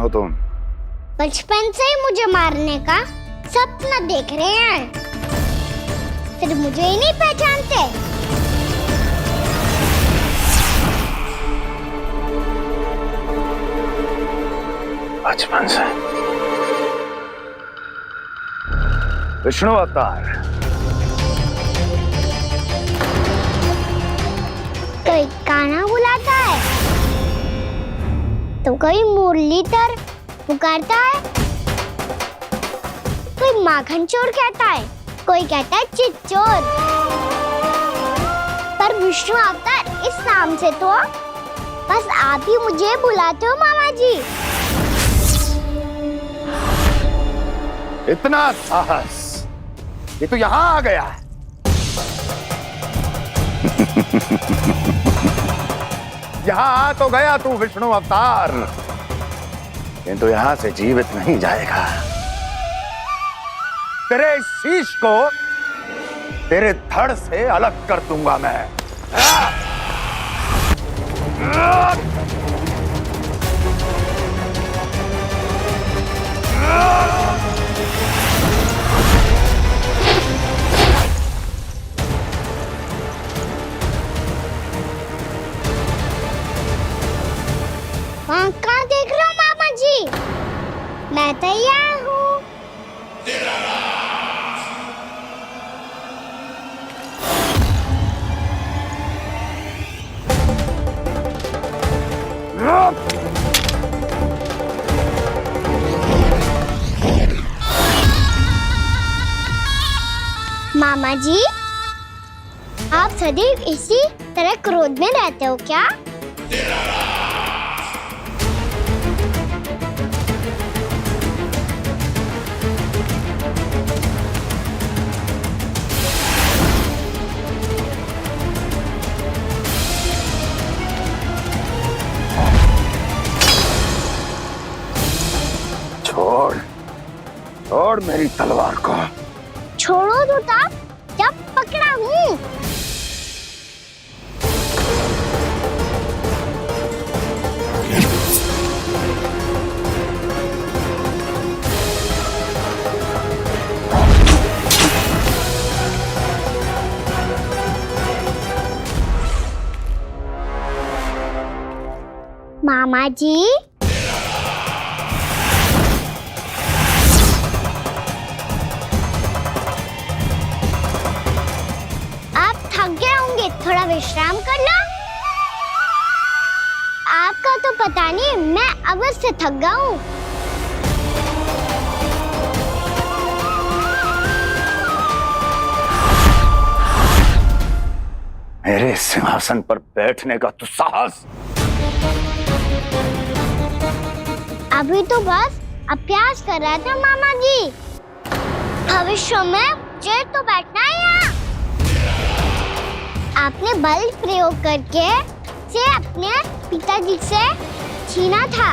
हो तुम? बचपन से ही मुझे मारने का सपना देख रहे हैं, फिर मुझे ही नहीं पहचानते। बचपन से विष्णु अवतार। कोई कान्हा बुलाता है तो कोई मुरलीधर पुकारता है, कोई माखन चोर कहता है, कोई कहता है चिच्चोर। पर विष्णु अवतार इस नाम से तो बस आप ही मुझे बुलाते हो मामा जी। इतना साहस ये तो यहां आ गया है। यहां आ तो गया तू विष्णु अवतार, किंतु यहां से जीवित नहीं जाएगा। तेरे शीश को तेरे धड़ से अलग कर दूंगा मैं। वहाँ कहाँ देख रहे हो मामा जी? मैं तैयार हूँ। मामा जी, आप सदैव इसी तरह क्रोध में रहते हो क्या? छोड़ छोड़ मेरी तलवार को। छोड़ो तो तब जब पकड़ा हूँ। मामा जी, थोड़ा विश्राम कर लो। आपका तो पता नहीं, मैं अवश्य थक गया हूँ। मेरे सिंहासन पर बैठने का तू साहस? अभी तो बस अभ्यास कर रहा था मामा जी। भविष्य में मुझे तो बैठना है यहाँ। आपने बल प्रयोग करके से अपने पिताजी से छीना था,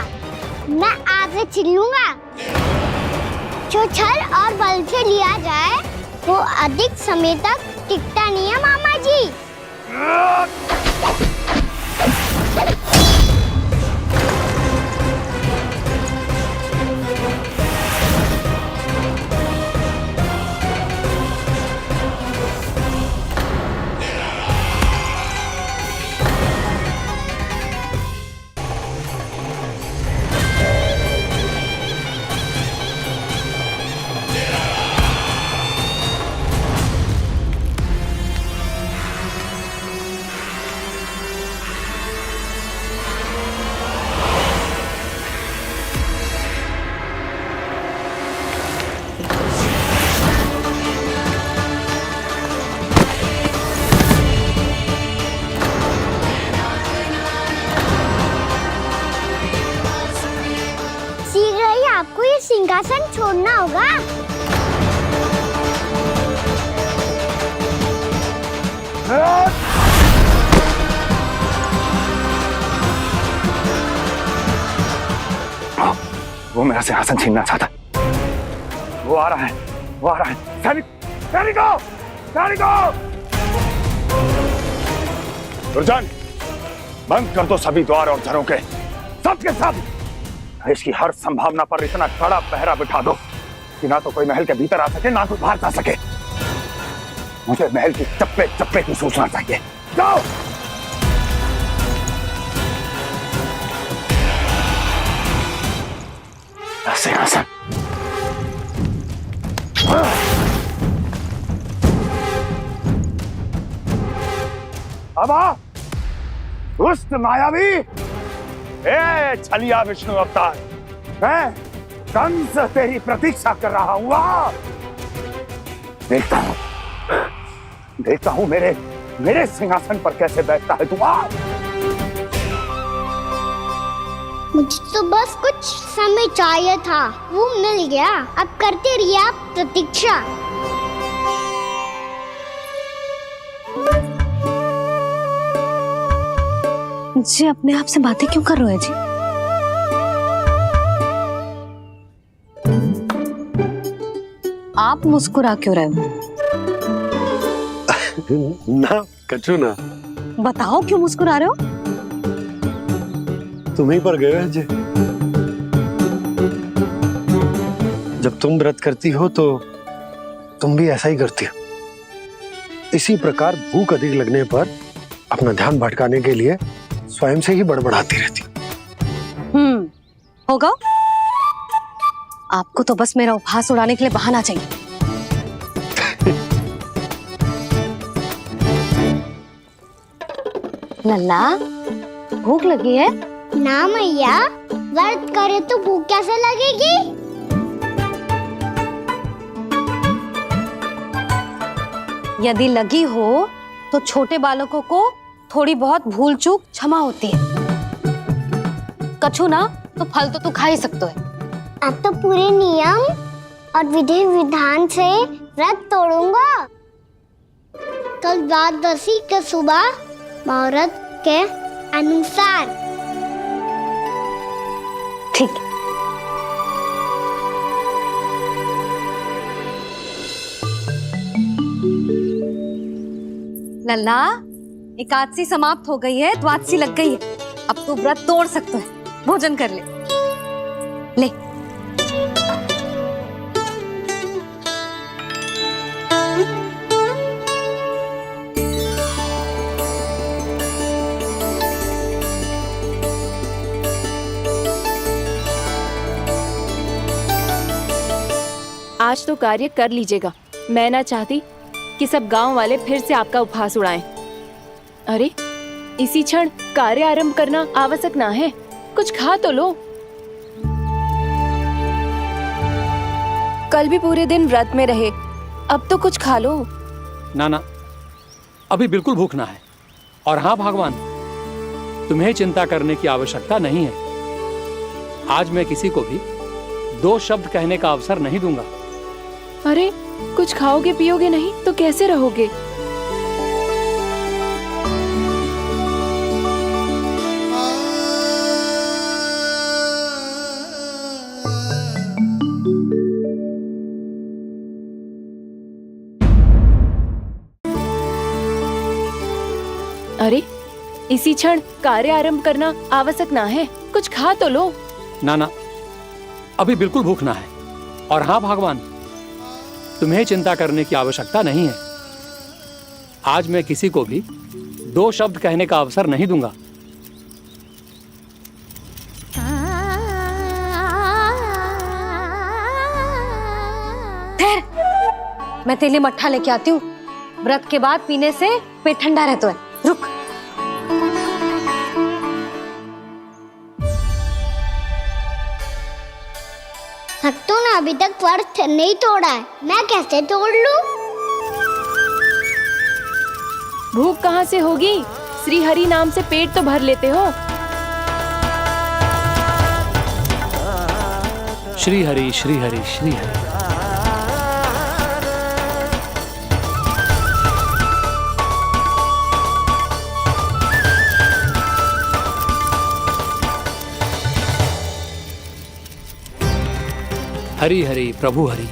मैं आपसे छीन लूंगा। जो छल और बल से लिया जाए वो अधिक समय तक टिकता नहीं है मामा जी। आपको ये सिंहासन छोड़ना होगा। वो मेरा सिंहासन छीनना चाहता। वो आ रहा है, वो आ रहा है। सैनिकों, सैनिकों! दुर्जन, बंद कर दो सभी द्वार और झरोखे, सब के सब। इसकी हर संभावना पर इतना कड़ा पहरा बिठा दो कि ना तो कोई महल के भीतर आ सके ना कोई बाहर जा सके। मुझे महल की चप्पे चप्पे की सूचना चाहिए। जाओ। सिंहासन। अब आ, दुष्ट मायावी, ए छलिया विष्णु अवतार, मैं कंस तेरी प्रतीक्षा कर रहा हूं। देखता हूं मेरे सिंहासन पर कैसे बैठता है तू। मुझे तो बस कुछ समय चाहिए था, वो मिल गया। अब करते रहिए आप प्रतीक्षा। जी अपने आप से बातें क्यों कर रहे हैं जी? आप मुस्कुरा क्यों रहे हो? ना कचू ना। बताओ क्यों मुस्कुरा रहे हो? तुम ही पर गए हैं जी। जब तुम व्रत करती हो तो तुम भी ऐसा ही करती हो। इसी प्रकार भूख अधिक लगने पर अपना ध्यान भटकाने के लिए स्वयं से ही बड़बड़ाती रहती। होगा। आपको तो बस मेरा उपहास उड़ाने के लिए बहाना चाहिए। लल्ला, भूख लगी है? ना मैया, व्रत करे तो भूख कैसे लगेगी? यदि लगी हो तो छोटे बालकों को थोड़ी बहुत भूल चूक क्षमा होती है। कछु ना तो फल तो तू खा ही सकते है। अब तो पूरे नियम और विधि विधान से व्रत तोड़ूंगा। कल द्वादशी के सुबह मुहूर्त के अनुसार। ठीक है। लल्ला, एकादशी समाप्त हो गई है, द्वादशी लग गई है। अब तू व्रत तोड़ सकते है। भोजन कर ले। ले। आज तो कार्य कर लीजिएगा। मैं ना चाहती कि सब गांव वाले फिर से आपका उपहास उड़ाएं। अरे, इसी क्षण कार्य आरंभ करना आवश्यक ना है। कुछ खा तो लो। कल भी पूरे दिन व्रत में रहे, अब तो कुछ खा लो। ना, अभी बिल्कुल भूख ना है। और हाँ भगवान, तुम्हें चिंता करने की आवश्यकता नहीं है। आज मैं किसी को भी 2 शब्द कहने का अवसर नहीं दूंगा। अरे, कुछ खाओगे पियोगे नहीं तो कैसे रहोगे? अरे, इसी क्षण कार्य आरंभ करना आवश्यक ना है। कुछ खा तो लो। ना, अभी बिल्कुल भूख ना है। और हाँ भगवान, तुम्हें चिंता करने की आवश्यकता नहीं है। आज मैं किसी को भी 2 शब्द कहने का अवसर नहीं दूंगा। मैं तेरे लिए मट्ठा लेके आती हूँ। व्रत के बाद पीने से पेट ठंडा रहता है। रुक। भक्तों ने अभी तक व्रत नहीं तोड़ा है, मैं कैसे तोड़ लूं? भूख कहाँ से होगी? श्री हरि नाम से पेट तो भर लेते हो। श्री हरि श्री हरि श्री हरि। हरि हरि प्रभु हरि,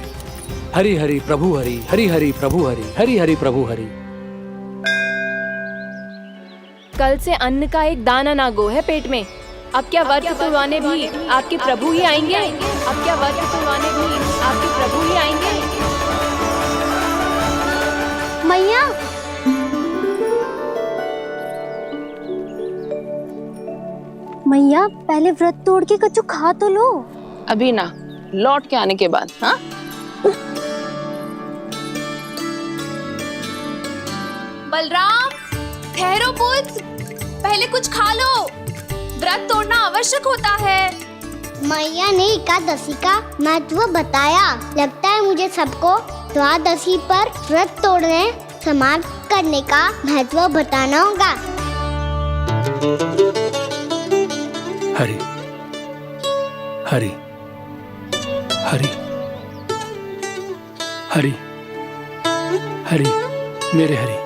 हरि हरि प्रभु हरि, हरि हरि प्रभु हरि, हरि हरि प्रभु हरि। कल से अन्न का एक दाना ना गो है पेट में। अब क्या व्रत तुड़वाने भी आपके प्रभु ही आएंगे? अब क्या व्रत तुड़वाने भी आपके प्रभु ही आएंगे? मैया, मैया पहले व्रत तोड़ के कच्चू खा तो लो। अभी ना, लौट के आने के बाद। हाँ, बलराम, ठहरो पुत्र, पहले कुछ खा लो। व्रत तोड़ना आवश्यक होता है। मैया ने एकादशी का महत्व बताया। लगता है मुझे सबको द्वादशी पर व्रत तोड़ने समाप्त करने का महत्व बताना होगा। हरि हरि हरि हरि हरि मेरे हरि।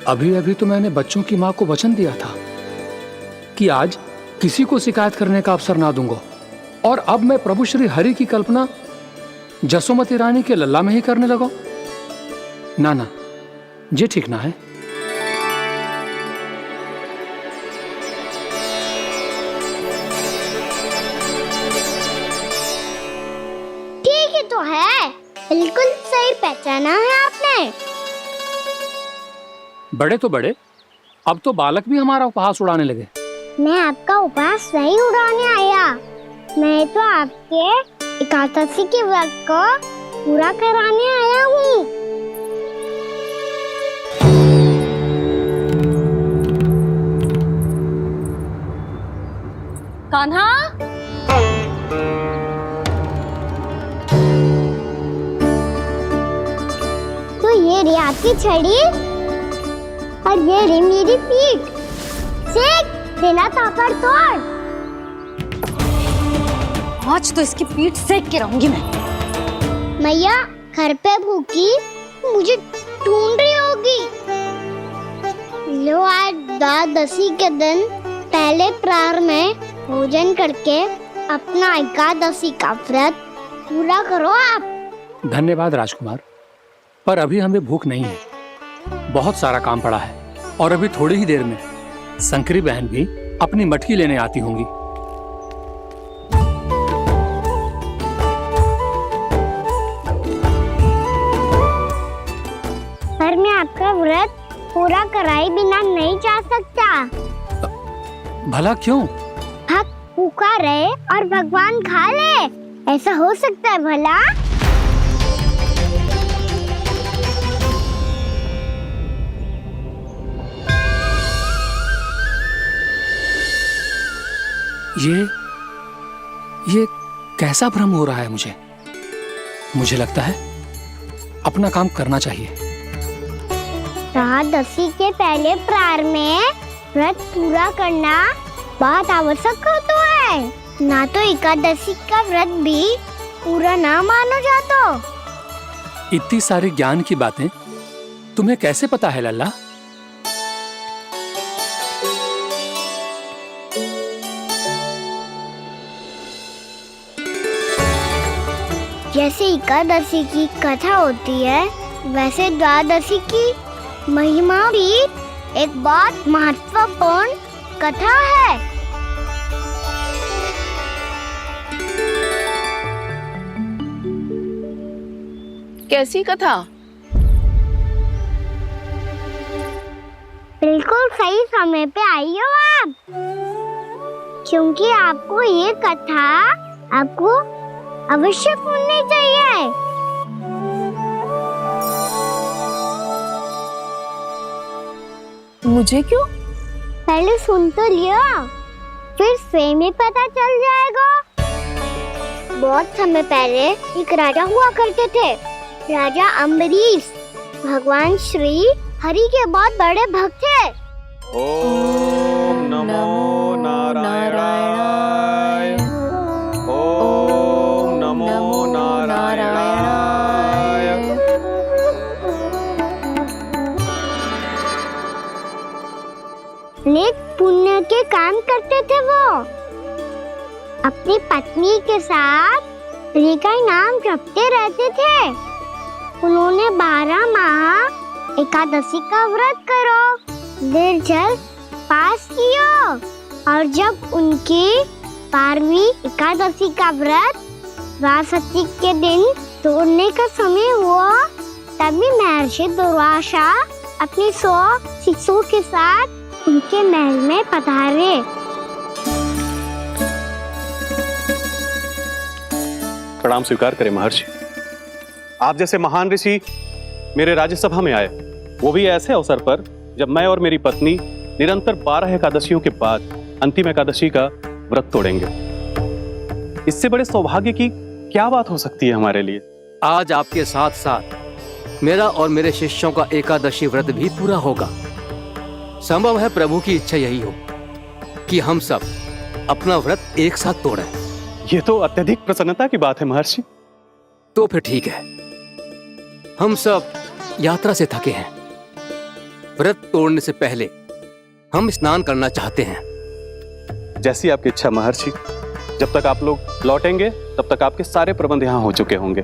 अभी अभी तो मैंने बच्चों की मां को वचन दिया था कि आज किसी को शिकायत करने का अवसर ना दूंगा, और अब मैं प्रभु श्री हरि की कल्पना जसोमती रानी के लल्ला में ही करने लगा। ना ना, ये ठीक ना है। ठीक ही तो है, बिल्कुल सही पहचाना है आपने। बड़े तो बड़े, अब तो बालक भी हमारा उपहास उड़ाने लगे। मैं आपका उपहास नहीं उड़ाने आया, मैं तो आपके एकादशी के व्रत को पूरा कराने आया हूँ। कान्हा, तो ये रही आपकी छड़ी और ये रही मेरी पीठ। सेक देना तापड़ तोड़। आज तो इसकी पीठ सेक के रहूंगी मैं। मैया घर पे भूखी मुझे ढूंढ रही होगी। लो, आज द्वादशी के दिन पहले प्रहर में भोजन करके अपना एकादशी का व्रत पूरा करो आप। धन्यवाद राजकुमार, पर अभी हमें भूख नहीं है। बहुत सारा काम पड़ा है, और अभी थोड़ी ही देर में शंकरी बहन भी अपनी मटकी लेने आती होंगी। पर मैं आपका व्रत पूरा कराए बिना नहीं जा सकता। भला क्यों? भक्त भूखा रहे और भगवान खा ले, ऐसा हो सकता है भला? ये कैसा भ्रम हो रहा है मुझे? मुझे लगता है अपना काम करना चाहिए। द्वादशी के पहले प्रहर में व्रत पूरा करना बहुत आवश्यक होता है, ना तो एकादशी का व्रत भी पूरा ना मानो जातो। इतनी सारी ज्ञान की बातें तुम्हें कैसे पता है लल्ला? जैसे एकादशी की कथा होती है, वैसे द्वादशी की महिमा भी एक बहुत महत्वपूर्ण कथा है। कैसी कथा? बिल्कुल सही समय पे आई हो आप, क्योंकि आपको ये कथा आपको अवश्य सुननी चाहिए। मुझे क्यों? पहले सुन तो लिया, फिर स्वयं ही पता चल जाएगा। बहुत समय पहले एक राजा हुआ करते थे, राजा अम्बरीश। भगवान श्री हरि के बहुत बड़े भक्त थे। ओम नमो नारायणाय। ओम नमो नारायणाय। नेक पुण्य के काम करते थे वो। अपनी पत्नी के साथ हरि का नाम जपते रहते थे। उन्होंने 12 माह एकादशी का व्रत करो, निर्जल पास किया, और जब उनकी 12वीं एकादशी का व्रत द्वादशी के दिन तोड़ने का समय हुआ, तभी महर्षि दुर्वासा अपनी 100 शिष्यों के साथ उनके महल में पधारे। प्रणाम स्वीकार करें महर्षि। आप जैसे महान ऋषि मेरे राज्यसभा में आए, वो भी ऐसे अवसर पर जब मैं और मेरी पत्नी निरंतर 12 एकादशियों के बाद अंतिम एकादशी का व्रत तोड़ेंगे। इससे बड़े सौभाग्य की क्या बात हो सकती है हमारे लिए। आज आपके साथ साथ मेरा और मेरे शिष्यों का एकादशी व्रत भी पूरा होगा। संभव है प्रभु की इच्छा यही हो कि हम सब अपना व्रत एक साथ तोड़ें। ये तो अत्यधिक प्रसन्नता की बात है महर्षि। तो फिर ठीक है, हम सब यात्रा से थके हैं। व्रत तोड़ने से पहले हम स्नान करना चाहते हैं। जैसी आपकी इच्छा महर्षि। जब तक आप लोग लौटेंगे तब तक आपके सारे प्रबंध यहाँ हो चुके होंगे।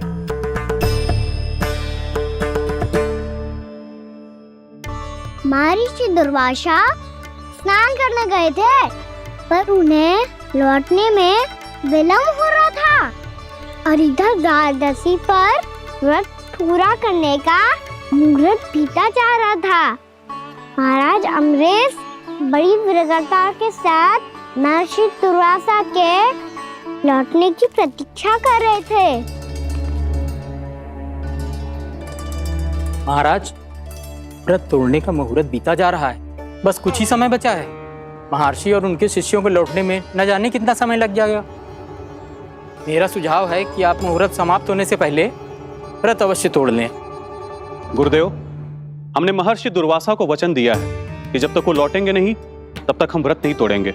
महर्षि दुर्वासा स्नान करने गए थे, पर उन्हें लौटने में विलंब हो रहा था, और इधर द्वादशी पर व्रत पूरा करने का मुहूर्त बीता जा रहा था। महाराज अमरेश बड़ी विरगता के साथ महर्षि दुर्वासा के लौटने की प्रतीक्षा कर रहे थे। महाराज, व्रत तोड़ने का मुहूर्त बीता जा रहा है, बस कुछ ही समय बचा है। महर्षि और उनके शिष्यों को लौटने में न जाने कितना समय लग जाएगा। मेरा सुझाव है कि आप मुहूर्त समाप्त होने से पहले व्रत अवश्य तोड़ लें। गुरुदेव, हमने महर्षि दुर्वासा को वचन दिया है कि जब तक वो लौटेंगे नहीं तब तक हम व्रत नहीं तोड़ेंगे।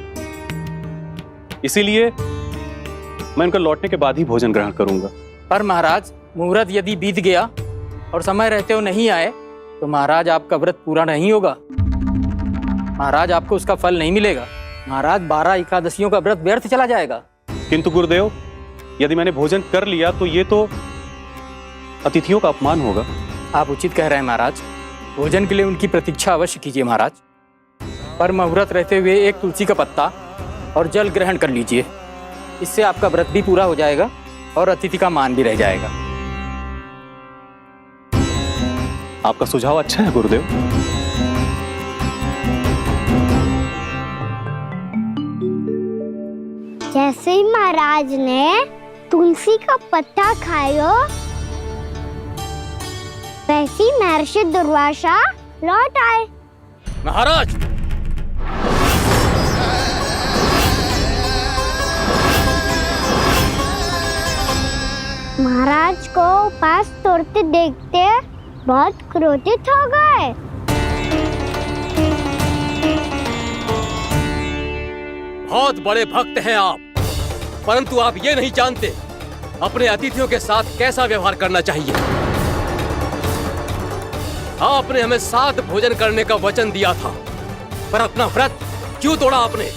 इसीलिए मैं उनके लौटने के बाद ही भोजन ग्रहण करूंगा। पर महाराज, मुहूर्त यदि बीत गया और समय रहते हुए नहीं आए तो महाराज आपका व्रत पूरा नहीं होगा। महाराज, आपको उसका फल नहीं मिलेगा। महाराज, 12 एकादशियों का व्रत व्यर्थ चला जाएगा। किंतु गुरुदेव, यदि मैंने भोजन कर लिया तो ये तो अतिथियों का अपमान होगा। आप उचित कह रहे हैं महाराज। भोजन के लिए उनकी प्रतीक्षा अवश्य कीजिए महाराज। पर मुहूर्त रहते हुए एक तुलसी का पत्ता और जल ग्रहण कर लीजिए। इससे आपका व्रत भी पूरा हो जाएगा और अतिथि का मान भी रह जाएगा। आपका सुझाव अच्छा है गुरुदेव। जैसे ही महाराज ने तुलसी का पत्ता खाया, वैसे ही महर्षि दुर्वासा लौट आए। महाराज, महाराज को उपास तोड़ते देखते बहुत क्रोधित हो गए। बहुत बड़े भक्त हैं आप, परंतु आप ये नहीं जानते अपने अतिथियों के साथ कैसा व्यवहार करना चाहिए। आपने हमें साथ भोजन करने का वचन दिया था, पर अपना व्रत क्यों तोड़ा आपने?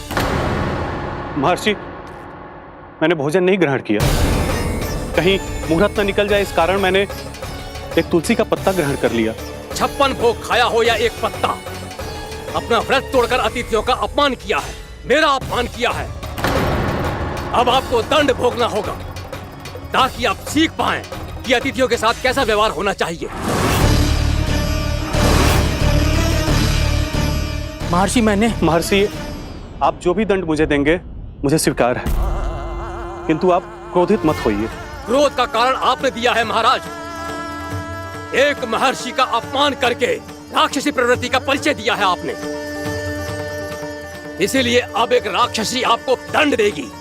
महर्षि, मैंने भोजन नहीं ग्रहण किया। कहीं मुहूर्त न निकल जाए इस कारण मैंने एक तुलसी का पत्ता ग्रहण कर लिया। 56 भोग खाया हो या एक पत्ता, अपना व्रत तोड़कर अतिथियों का अपमान किया है, मेरा अपमान किया है। अब आपको दंड भोगना होगा ताकि आप सीख पाएं कि अतिथियों के साथ कैसा व्यवहार होना चाहिए। महर्षि, आप जो भी दंड मुझे देंगे मुझे स्वीकार है, किंतु आप क्रोधित मत होइए। क्रोध का कारण आपने दिया है महाराज। एक महर्षि का अपमान करके राक्षसी प्रवृत्ति का परिचय दिया है आपने। इसीलिए अब एक राक्षसी आपको दंड देगी।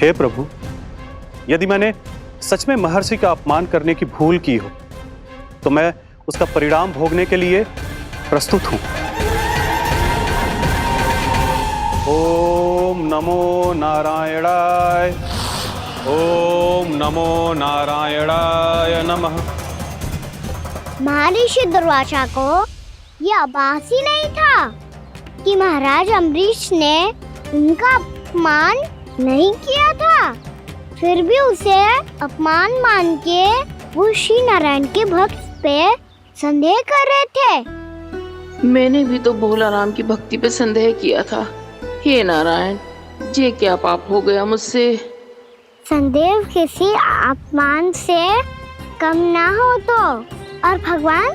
हे प्रभु, यदि मैंने सच में महर्षि का अपमान करने की भूल की हो तो मैं उसका परिणाम भोगने के लिए प्रस्तुत हूं। ओम नमो नारायणाय, ओम नमो नारायणाय नमः। महर्षि दुर्वासा को ये आभास ही नहीं था कि महाराज अम्बरीश ने उनका अपमान नहीं किया था। फिर भी उसे अपमान मान के वो श्री नारायण के भक्त पे संदेह कर रहे थे। मैंने भी तो भोला राम की भक्ति पे संदेह किया था। हे नारायण, ये क्या पाप हो गया मुझसे? संदेह किसी अपमान से कम ना हो तो, और भगवान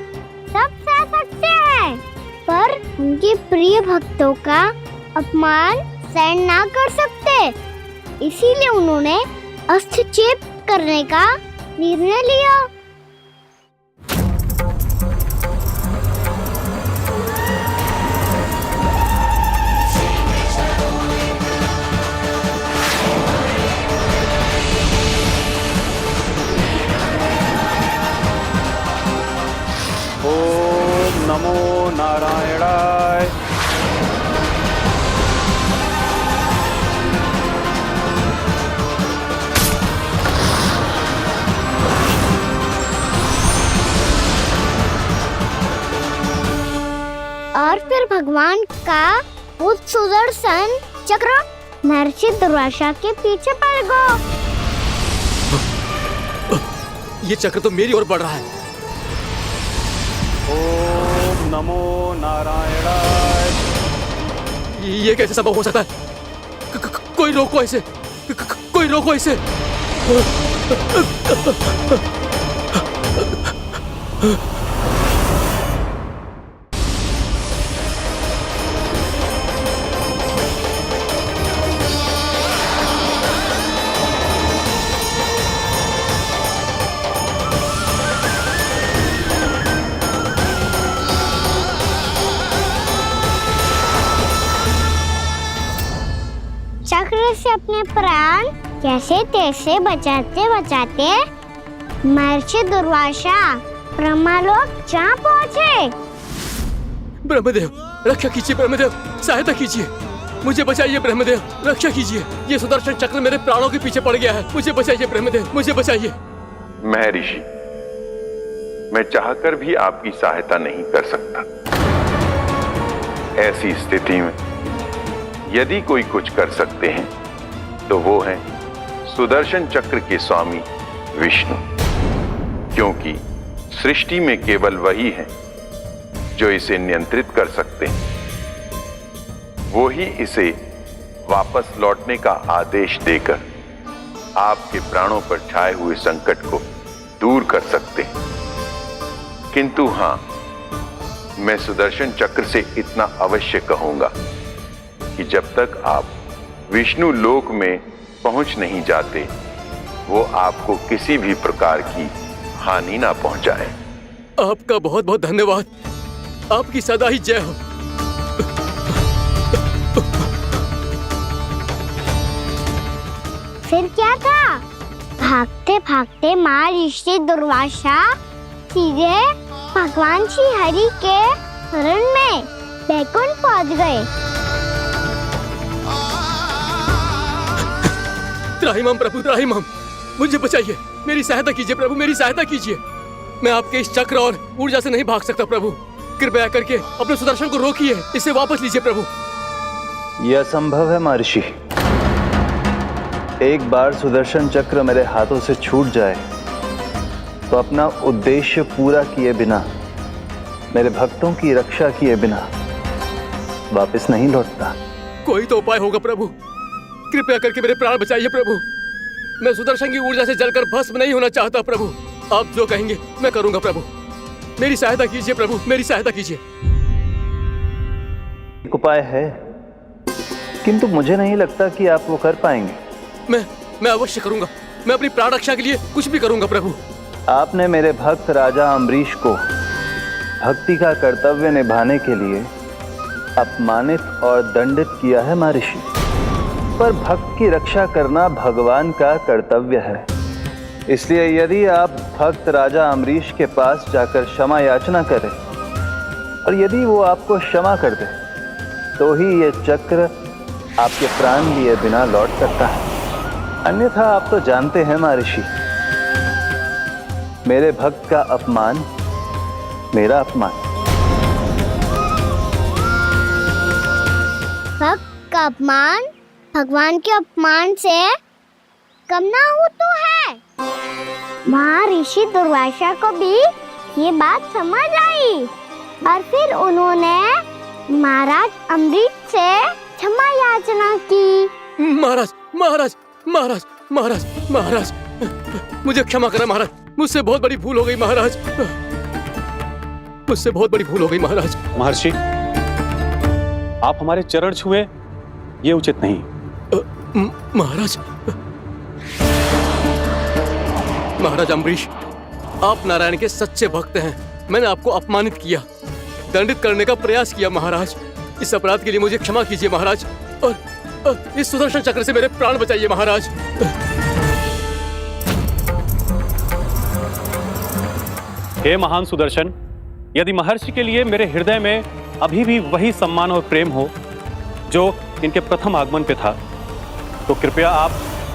सब सह सकते हैं, पर उनके प्रिय भक्तों का अपमान सहन ना कर सकते। इसीलिए उन्होंने हस्तक्षेप करने का निर्णय लिया। ओम नमो नारायणाय। और फिर भगवान का वो सुदर्शन चक्र महर्षि दुर्वासा के पीछे पड़ गया। ये चक्र तो मेरी ओर बढ़ रहा है। ओम नमो नारायणाय। ये कैसे संभव हो सकता है? कोई रोको इसे, कोई रोको इसे। चक्र से अपने प्राण कैसे तैसे बचाते बचाते महर्षि दुर्वासा ब्रह्मलोक जा पहुँचे। ब्रह्मदेव, रक्षा कीजिए ब्रह्मदेव, सहायता कीजिए, मुझे बचाइए ब्रह्मदेव, रक्षा कीजिए। ये सुदर्शन चक्र मेरे प्राणों के पीछे पड़ गया है, मुझे बचाइए ब्रह्मदेव, मुझे बचाइए। महर्षि, मैं चाहकर भी आपकी सहायता नहीं कर सकता। ऐसी स्थिति में यदि कोई कुछ कर सकते हैं तो वो है सुदर्शन चक्र के स्वामी विष्णु, क्योंकि सृष्टि में केवल वही है जो इसे नियंत्रित कर सकते हैं। वो ही इसे वापस लौटने का आदेश देकर आपके प्राणों पर छाए हुए संकट को दूर कर सकते हैं। किंतु हां, मैं सुदर्शन चक्र से इतना अवश्य कहूंगा कि जब तक आप विष्णु लोक में पहुंच नहीं जाते, वो आपको किसी भी प्रकार की हानि ना पहुंचाए। आपका बहुत बहुत धन्यवाद, आपकी सदा ही जय हो। फिर क्या था? भागते भागते महर्षि दुर्वासा सीधे भगवान श्री हरि के शरण में बैकुंठ पहुंच गए। त्राहिमाम प्रभु, त्राहिमाम, मुझे बचाइए, मेरी सहायता कीजिए प्रभु, मेरी सहायता कीजिए। मैं आपके इस चक्र और ऊर्जा से नहीं भाग सकता प्रभु, कृपया करके अपने सुदर्शन को रोकिए, इसे वापस लीजिए प्रभु। यह असंभव है महर्षि। एक बार सुदर्शन चक्र मेरे हाथों से छूट जाए तो अपना उद्देश्य पूरा किए बिना, मेरे भक्तों की रक्षा किए बिना वापस नहीं लौटता। कोई तो उपाय होगा प्रभु, कृपया करके मेरे प्राण बचाइए प्रभु। मैं सुदर्शन की ऊर्जा से जलकर भस्म नहीं होना चाहता प्रभु। आप जो कहेंगे मैं करूंगा प्रभु, मेरी सहायता कीजिए प्रभु, मेरी सहायता कीजिए। एक उपाय है, किंतु मुझे नहीं लगता कि आप वो कर पाएंगे। मैं अवश्य करूंगा, मैं अपनी प्राण रक्षा के लिए कुछ भी करूंगा प्रभु। आपने मेरे भक्त राजा अम्बरीश को भक्ति का कर्तव्य निभाने के लिए अपमानित और दंडित किया है महर्षि। पर भक्त की रक्षा करना भगवान का कर्तव्य है। इसलिए यदि आप भक्त राजा अम्बरीश के पास जाकर क्षमा याचना करें और यदि वो आपको क्षमा कर दे तो ही ये चक्र आपके प्राण लिए बिना लौट सकता है। अन्यथा आप तो जानते हैं महर्षि, मेरे भक्त का अपमान मेरा अपमान। भक्त का अपमान भगवान के अपमान से कम ना हो तो है। महर्षि दुर्वासा को भी ये बात समझ आई और फिर उन्होंने महाराज अम्बरीश से क्षमा याचना की। महाराज महाराज महाराज महाराज महाराज मुझे क्षमा करें महाराज, मुझसे बहुत बड़ी भूल हो गई महाराज, मुझसे बहुत बड़ी भूल हो गई महाराज। महर्षि, आप हमारे चरण छुए ये उचित नहीं। महाराज महाराज अम्बरीश, आप नारायण के सच्चे भक्त हैं। मैंने आपको अपमानित किया, दंडित करने का प्रयास किया महाराज। इस अपराध के लिए मुझे क्षमा कीजिए महाराज, और इस सुदर्शन चक्र से मेरे प्राण बचाइए महाराज। हे महान सुदर्शन, यदि महर्षि के लिए मेरे हृदय में अभी भी वही सम्मान और प्रेम हो जो इनके प्रथम आगमन पे था, तो कृपया आप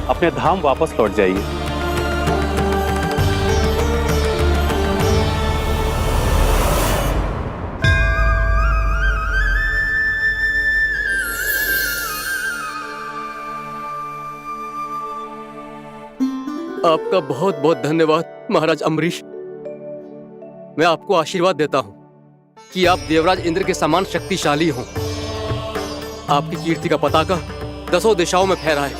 अपने धाम वापस लौट जाइए। आपका बहुत बहुत धन्यवाद महाराज अम्बरीश। मैं आपको आशीर्वाद देता हूं कि आप देवराज इंद्र के समान शक्तिशाली हों। आपकी कीर्ति का पताका 10 दिशाओं में फहराए।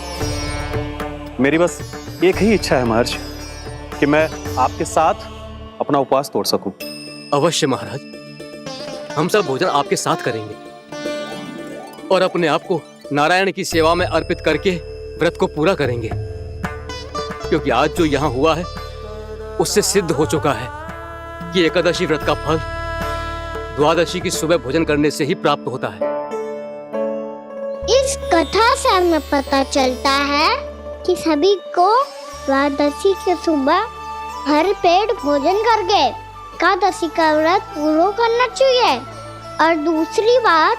मेरी बस एक ही इच्छा है महर्षि, कि मैं आपके साथ अपना उपवास तोड़ सकूं। अवश्य महाराज, हम सब भोजन आपके साथ करेंगे और अपने आप को नारायण की सेवा में अर्पित करके व्रत को पूरा करेंगे, क्योंकि आज जो यहाँ हुआ है उससे सिद्ध हो चुका है कि एकादशी व्रत का फल द्वादशी की सुबह भोजन करने से ही प्राप्त होता है। इस कथा से हमें पता चलता है कि सभी को द्वादशी के सुबह भर पेट भोजन करके एकादशी का व्रत पूरा करना चाहिए। और दूसरी बात,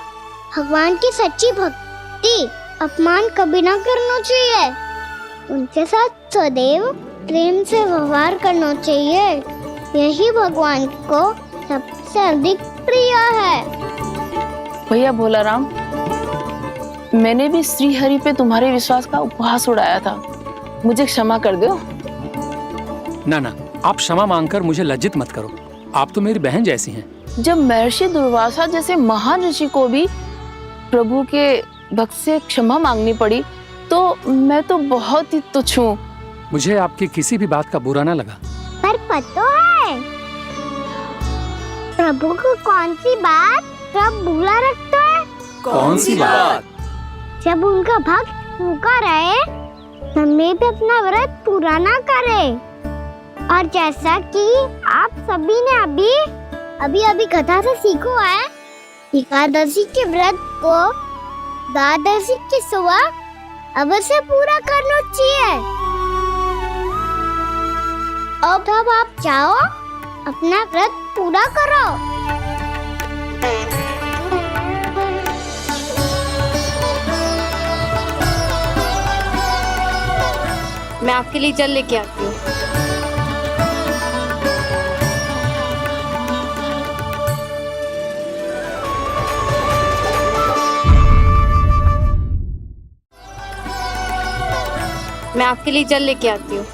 भगवान की सच्ची भक्ति अपमान कभी ना करना चाहिए। उनके साथ सदैव प्रेम से व्यवहार करना चाहिए। यही भगवान को सबसे अधिक प्रिय है। भैया भोला राम, मैंने भी श्री हरि पे तुम्हारे विश्वास का उपहास उड़ाया था, मुझे क्षमा कर दो। ना ना, आप क्षमा मांगकर मुझे लज्जित मत करो, आप तो मेरी बहन जैसी हैं। जब महर्षि दुर्वासा जैसे महान ऋषि को भी प्रभु के भक्त से क्षमा मांगनी पड़ी, तो मैं तो बहुत ही तुच्छ हूँ। मुझे आपकी किसी भी बात का बुरा ना लगा। पर पता है प्रभु को कौन सी बात सब बुरा रखता है? कौन सी बात? जब उनका भक्त भूखा रहे, समय पे अपना व्रत पूरा ना करे। और जैसा कि आप सभी ने अभी कथा से सीखो है, एकादशी के व्रत को द्वादशी की सुबह अवश्य पूरा करना चाहिए। अब आप जाओ, अपना व्रत पूरा करो। मैं आपके लिए जल लेके आती हूँ। मैं आपके लिए जल लेके आती हूँ।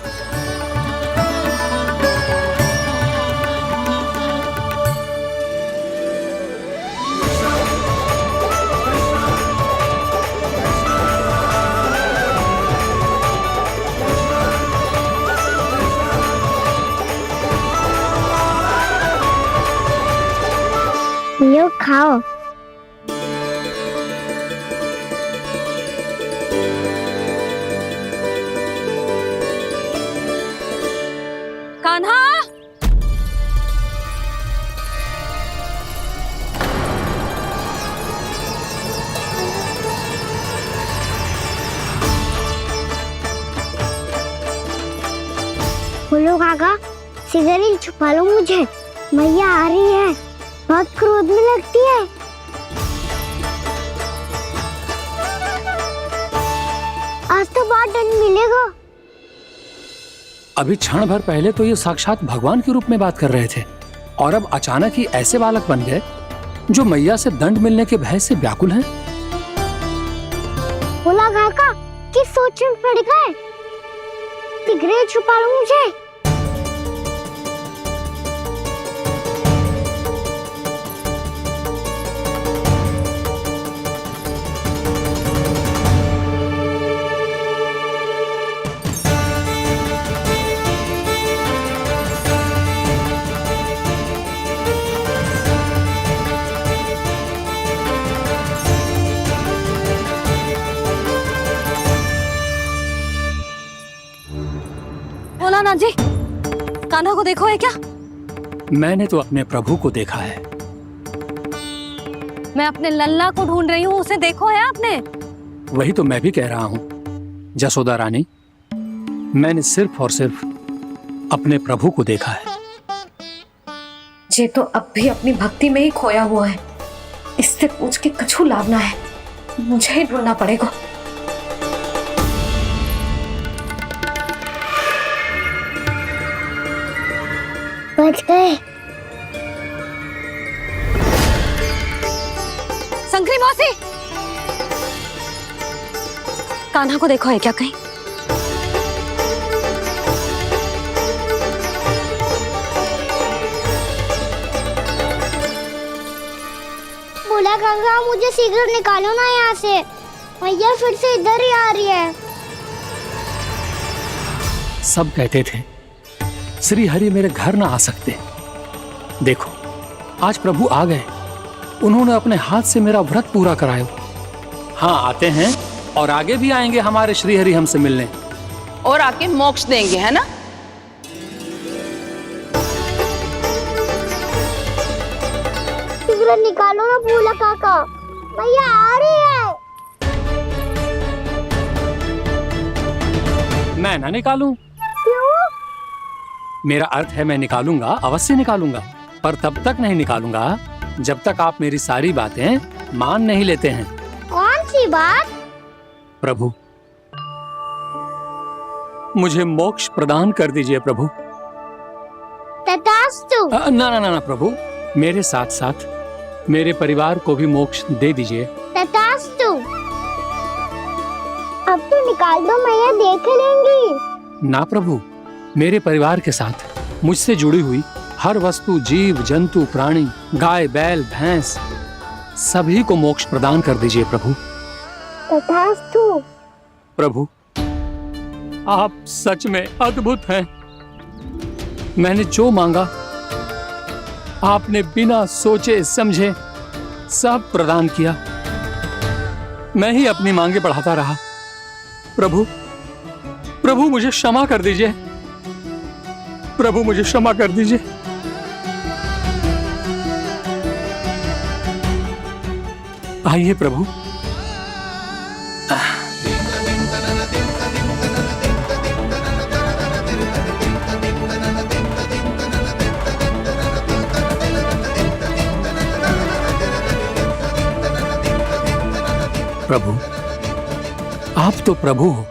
लो खाओ। कान्हा, बोलो काका, सिगरेट छुपा लो मुझे, मैया आ रही है, बहुत क्रोध में लगती है। आज तो बहुत दंड मिलेगा। अभी क्षण भर पहले तो ये साक्षात भगवान के रूप में बात कर रहे थे और अब अचानक ही ऐसे बालक बन गए जो मैया से दंड मिलने के भय से व्याकुल हैं। बोला काका, किस सोच में पड़ गए? सिगरेट छुपा लो मुझे। बोला ना जी, कान्हा को देखो है क्या? मैंने तो अपने प्रभु को देखा है। मैं अपने लल्ला को ढूंढ रही हूँ, उसे देखो है आपने? वही तो मैं भी कह रहा हूँ जसोदा रानी, मैंने सिर्फ और सिर्फ अपने प्रभु को देखा है। ये तो अब भी अपनी भक्ति में ही खोया हुआ है, इससे पूछ के कछु लाभ ना है, मुझे ही ढूंढना पड़ेगा। बच गए। संकरी मौसी, कान्हा को देखो है क्या कहीं? बोला काका, मुझे सिगरेट निकालो ना यहाँ से, मैया फिर से इधर ही आ रही है। सब कहते थे श्री हरि मेरे घर ना आ सकते। देखो आज प्रभु आ गए, उन्होंने अपने हाथ से मेरा व्रत पूरा कराया। हाँ आते हैं और आगे भी आएंगे हमारे श्री हरि हमसे मिलने और आके मोक्ष देंगे, है ना? सिगरेट निकालो ना बोला काका, मैया आ रही है। मैं ना निकालूं? मेरा अर्थ है मैं निकालूंगा, अवश्य निकालूंगा, पर तब तक नहीं निकालूंगा जब तक आप मेरी सारी बातें मान नहीं लेते हैं। कौन सी बात? प्रभु, मुझे मोक्ष प्रदान कर दीजिए प्रभु। तथास्तु। ना ना ना ना प्रभु, मेरे साथ साथ मेरे परिवार को भी मोक्ष दे दीजिए। तथास्तु। अब तो निकाल दो, मैया देख लेंगी। ना प्रभु, मेरे परिवार के साथ मुझसे जुड़ी हुई हर वस्तु, जीव जंतु, प्राणी, गाय बैल भैंस, सभी को मोक्ष प्रदान कर दीजिए प्रभु। तथास्तु। प्रभु, आप सच में अद्भुत हैं। मैंने जो मांगा आपने बिना सोचे समझे सब प्रदान किया। मैं ही अपनी मांगे बढ़ाता रहा। प्रभु, प्रभु मुझे क्षमा कर दीजिए। प्रभु मुझे क्षमा कर दीजिए। आइए प्रभु। प्रभु, आप तो प्रभु हो,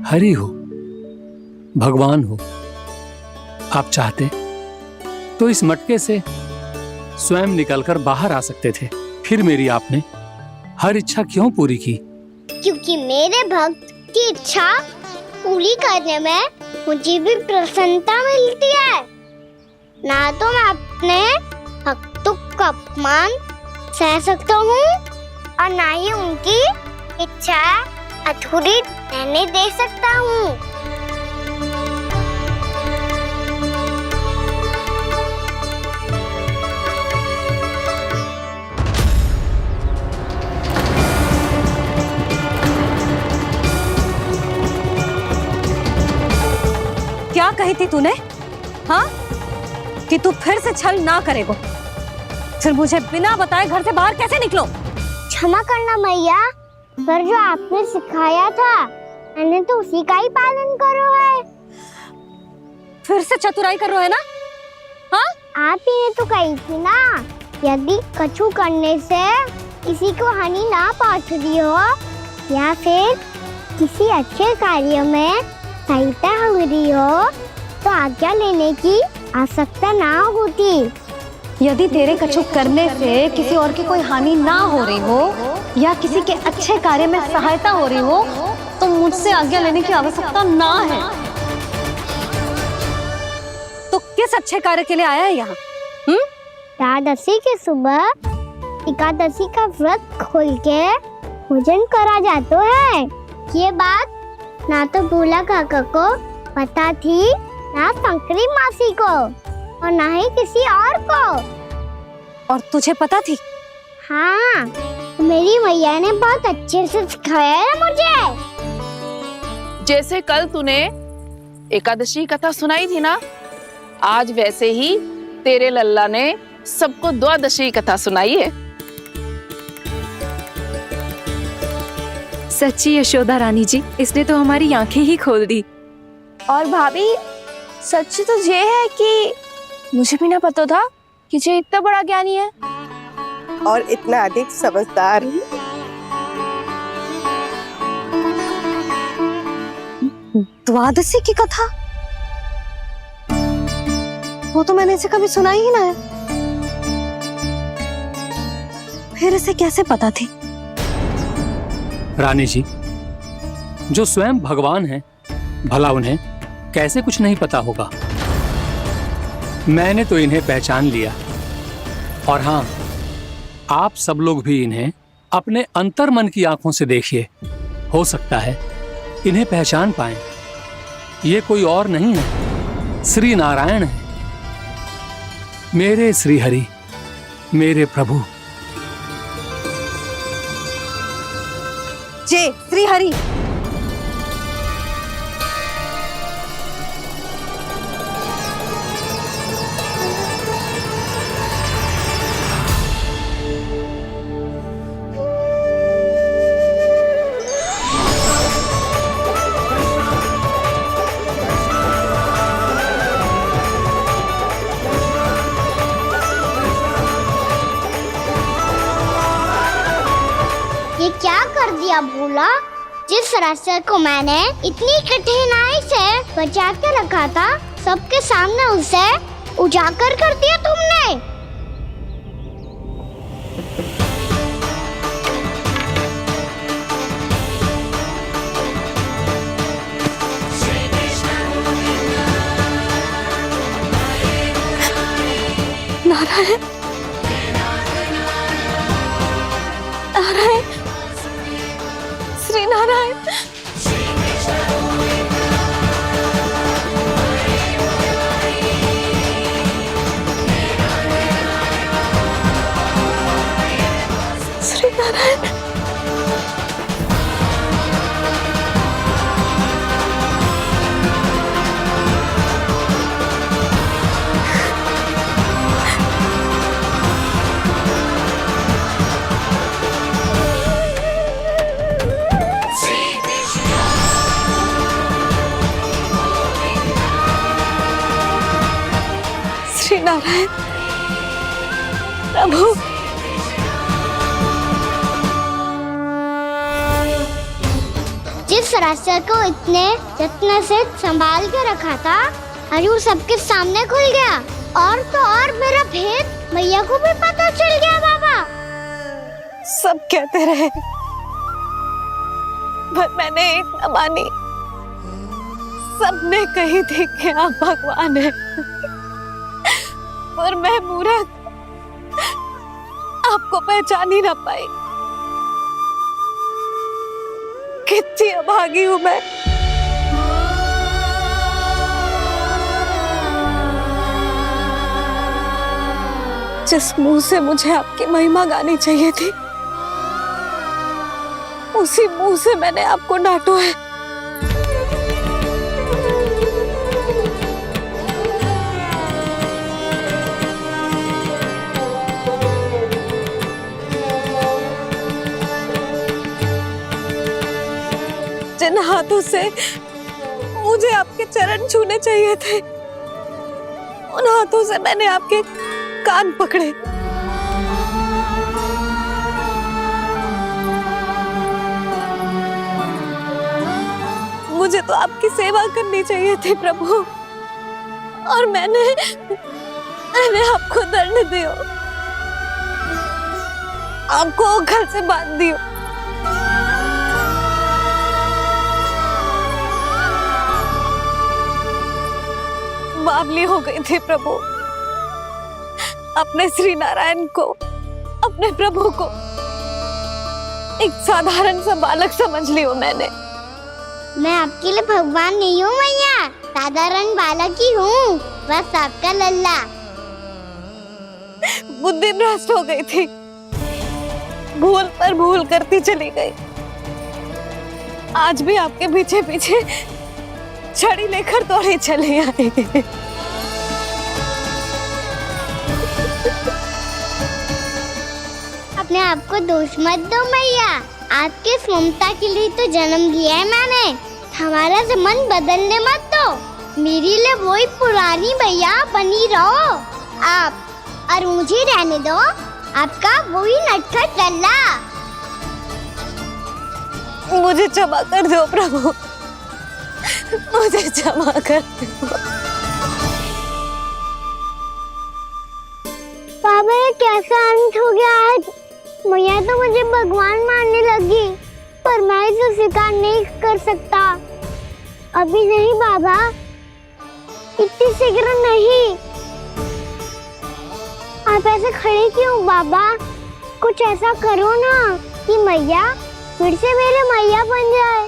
हरि हो, भगवान हो। आप चाहते तो इस मटके से स्वयं निकलकर बाहर आ सकते थे, फिर मेरी आपने हर इच्छा क्यों पूरी की? क्योंकि मेरे भक्त की इच्छा पूरी करने में मुझे भी प्रसन्नता मिलती है। ना तो मैं अपने भक्तों का अपमान सह सकता हूँ और ना ही उनकी इच्छा अधूरी रहने दे सकता हूँ। क्या कही थी तूने? हाँ, कि तू फिर से छल ना करेगा। फिर मुझे बिना बताए घर से बाहर कैसे निकलो? क्षमा करना मैया, पर जो आपने सिखाया था मैंने तो उसी का ही पालन करो है। फिर से चतुराई कर रहे हो है ना? हाँ, आप ही ने तो कही थी ना, यदि कछु करने से किसी को हानि ना पहुंच रही हो या फिर किसी अच्छे कार्य में सहायता हो रही हो तो आज्ञा लेने की आवश्यकता ना होती। यदि तेरे कछु करने से किसी और की कोई हानि ना हो रही हो या किसी के अच्छे कार्य में सहायता हो रही हो तो मुझसे आज्ञा लेने की आवश्यकता ना है। तो किस अच्छे कार्य के लिए आया है यहाँ? द्वादशी के सुबह एकादशी का व्रत खोल के भोजन करा जाता है। ये बात ना तो भोला काका को पता थी, ना शंकरी मासी को और ना ही किसी और को। और तुझे पता थी? हाँ, मेरी मैया ने बहुत अच्छे से सिखाया है मुझे। जैसे कल तूने एकादशी कथा सुनाई थी ना, आज वैसे ही तेरे लल्ला ने सबको द्वादशी कथा सुनाई है। सच्ची यशोदा रानी जी, इसने तो हमारी आंखें ही खोल दी। और भाभी, सच तो ये है कि मुझे भी ना पता था कि ये इतना बड़ा ज्ञानी है और इतना अधिक समझदार। द्वादशी की कथा? वो तो मैंने इसे कभी सुना ही ना है। फिर इसे कैसे पता थी? रानी जी, जो स्वयं भगवान हैं, भला उन्हें कैसे कुछ नहीं पता होगा। मैंने तो इन्हें पहचान लिया। और हाँ, आप सब लोग भी इन्हें अपने अंतर्मन की आंखों से देखिए, हो सकता है इन्हें पहचान पाएं। ये कोई और नहीं है, श्री नारायण है, मेरे श्री हरि, मेरे प्रभु। जय श्री हरि। ये क्या कर दिया भोला? जिस रास्ते को मैंने इतनी कठिनाई से बचा के रखा था, सबके सामने उसे उजागर कर दिया तुमने। नारायण, नारायण, श्री नारायण। श्री नारायण। श्री नारायण प्रभु। जिस रास्ते को इतने यत्न से संभाल के रखा था, आज वो सबके सामने खुल गया। और तो और मेरा भेद मैया को भी पता चल गया। बाबा सब कहते रहे पर मैंने एक न मानी। सबने कही थी कि आप भगवान हैं, पर मैं मूर्ख आपको पहचान ही ना पाई। कितनी अभागी हूं मैं। जिस मुंह से मुझे आपकी महिमा गानी चाहिए थी, उसी मुंह से मैंने आपको डांटा है। जिन हाथों से मुझे आपके चरण छूने चाहिए थे, उन हाथों से मैंने आपके कान पकड़े। मुझे तो आपकी सेवा करनी चाहिए थी प्रभु, और मैंने आपको दंड दियो, आपको घर से बांध दियो। बावली हो गई थी प्रभु, अपने श्री नारायण को, अपने प्रभु को एक साधारण सा बालक समझ लियो मैंने। मैं आपके लिए भगवान नहीं हूँ मैया, साधारण बालक ही हूँ, बस आपका लल्ला। बुद्धि भ्रष्ट हो गई थी, भूल पर भूल करती चली गई। आज भी आपके पीछे पीछे छड़ी लेकर दौड़े चले आए। अपने आप को दोष मत दो मैया, आपके इस ममता के लिए तो जन्म दिया है मैंने। हमारा से मन बदलने मत दो, मेरे लिए वही पुरानी भैया बनी रहो आप, और मुझे रहने दो आपका वही नटखट लल्ला। मुझे क्षमा कर दो प्रभु, मुझे क्षमा कर दो। बाबा ये कैसा अंत हो गया आज? मैया तो मुझे भगवान मानने लगी, पर मैं इसे स्वीकार नहीं कर सकता। अभी नहीं बाबा, इतनी शीघ्र नहीं। आप ऐसे खड़े क्यों बाबा? कुछ ऐसा करो ना कि मैया फिर से मेरे मैया बन जाए।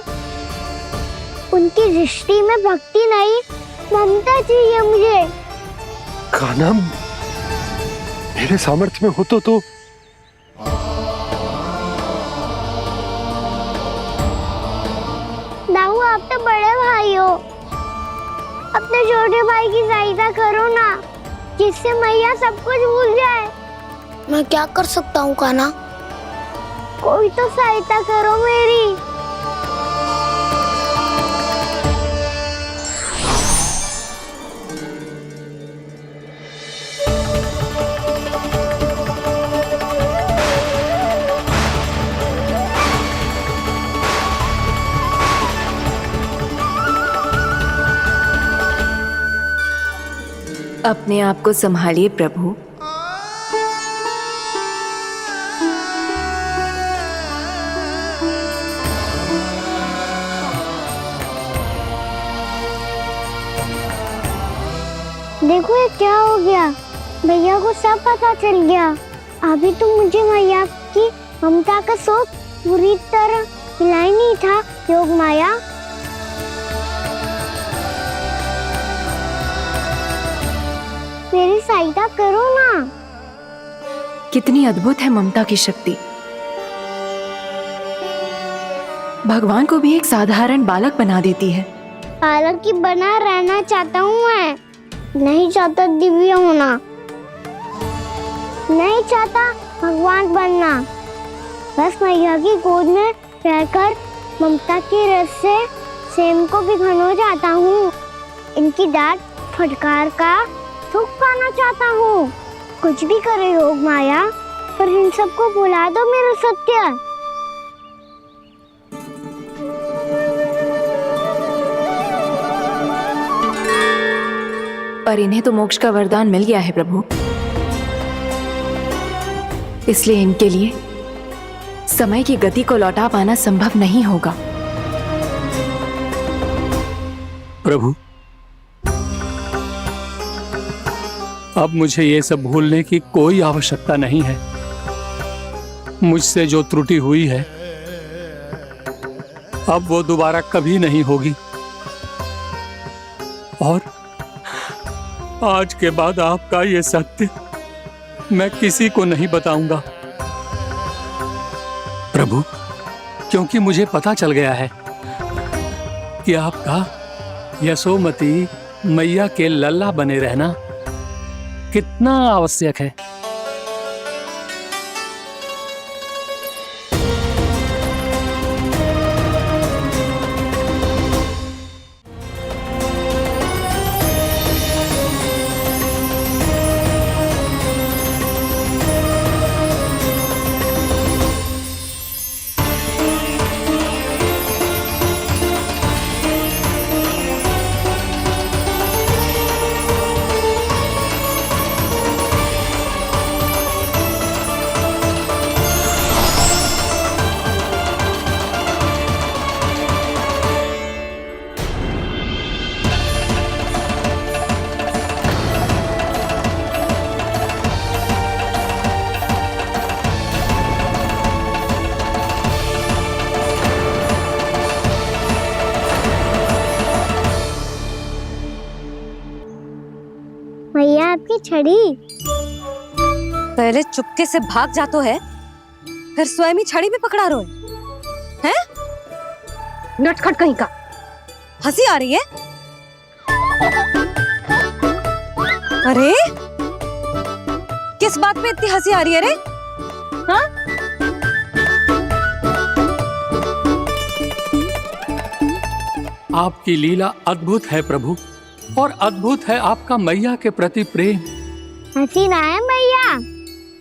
उनकी दृष्टि में भक्ति नहीं, ममता चाहिए मुझे। कान्हा, मेरे सामर्थ्य में हो तो दाऊ, आप तो बड़े भाई हो, अपने छोटे भाई की सहायता करो ना, जिससे मैया सब कुछ भूल जाए। मैं क्या कर सकता हूँ कान्हा? कोई तो सहायता करो मेरी। अपने आप को संभालिए प्रभु। देखो ये क्या हो गया, भैया को सब पता चल गया। अभी तो मुझे मैया की ममता का शौक पूरी तरह मिला ही नहीं था। योग माया, मेरी सहायता करो ना। कितनी अद्भुत है ममता की शक्ति। भगवान को भी एक साधारण बालक बना देती है। बालक की बना रहना चाहता हूँ मैं, नहीं चाहता दिव्य होना, नहीं चाहता भगवान बनना। बस मैया की गोद में रहकर ममता की रस से सेम को भिगोना चाहता हूँ। इनकी डांट फटकार का सुख पाना चाहता हूँ। कुछ भी करे योग माया, पर इन सबको भुला दो मेरा सत्य। पर इन्हें तो मोक्ष का वरदान मिल गया है प्रभु, इसलिए इनके लिए समय की गति को लौटा पाना संभव नहीं होगा। प्रभु, अब मुझे ये सब भूलने की कोई आवश्यकता नहीं है। मुझसे जो त्रुटि हुई है अब वो दोबारा कभी नहीं होगी, और आज के बाद आपका ये सत्य मैं किसी को नहीं बताऊंगा प्रभु, क्योंकि मुझे पता चल गया है कि आपका यशोमती मैया के लल्ला बने रहना कितना आवश्यक है। मैया आपकी छड़ी। पहले चुपके से भाग जातो है, फिर स्वयं ही छड़ी भी पकड़ा रो है? नटखट कहीं का। हंसी आ रही है? अरे किस बात पे इतनी हंसी आ रही है रे? हाँ? आपकी लीला अद्भुत है प्रभु, और अद्भुत है आपका मैया के प्रति प्रेम। हंसी ना है मैया,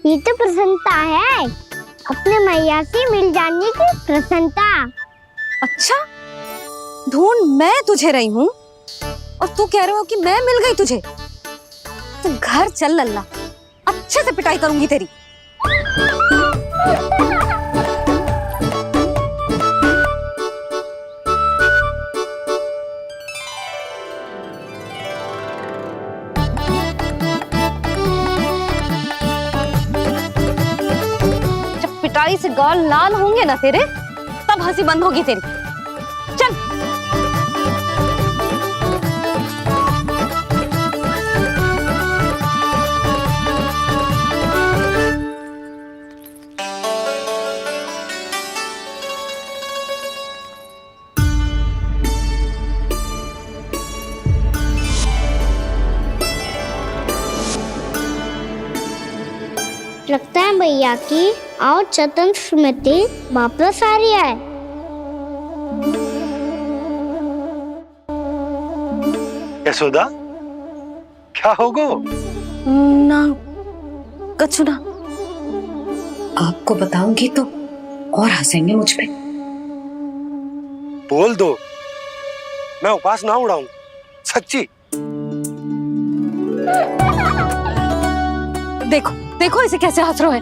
ये तो प्रसन्नता है, अपने मैया से मिल जाने की प्रसन्नता। अच्छा, ढूंढ मैं तुझे रही हूँ और तू कह रहे हो कि मैं मिल गई तुझे। तो घर चल लल्ला, अच्छे से पिटाई करूंगी तेरी। जब पिटाई से गाल लाल होंगे ना तेरे, तब हंसी बंद होगी तेरी। चल। लगता है भैया की और चतन स्मृति वापस आ रही है। यशोदा, क्या होगो? ना कछु ना। आपको बताऊंगी तो और हंसेंगे मुझ पे। बोल दो, मैं उपास ना उड़ाऊं, सच्ची। देखो देखो इसे कैसे हंस रहा है।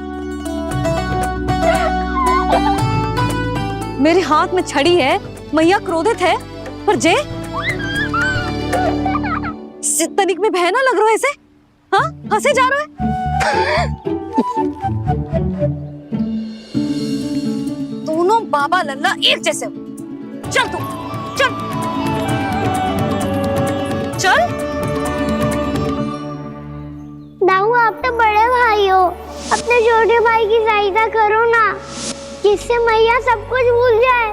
मेरे हाथ में छड़ी है, मैया क्रोधित है, पर जे तनिक में बहना लग रहा है इसे। हाँ, हंसे जा रहा है। दोनों बाबा लल्ला एक जैसे हो। चल तू, चल चल। दाऊ, आप तो बड़े भाई हो, अपने छोटे भाई की सहायता करो ना, जिससे मैया सब कुछ भूल जाए।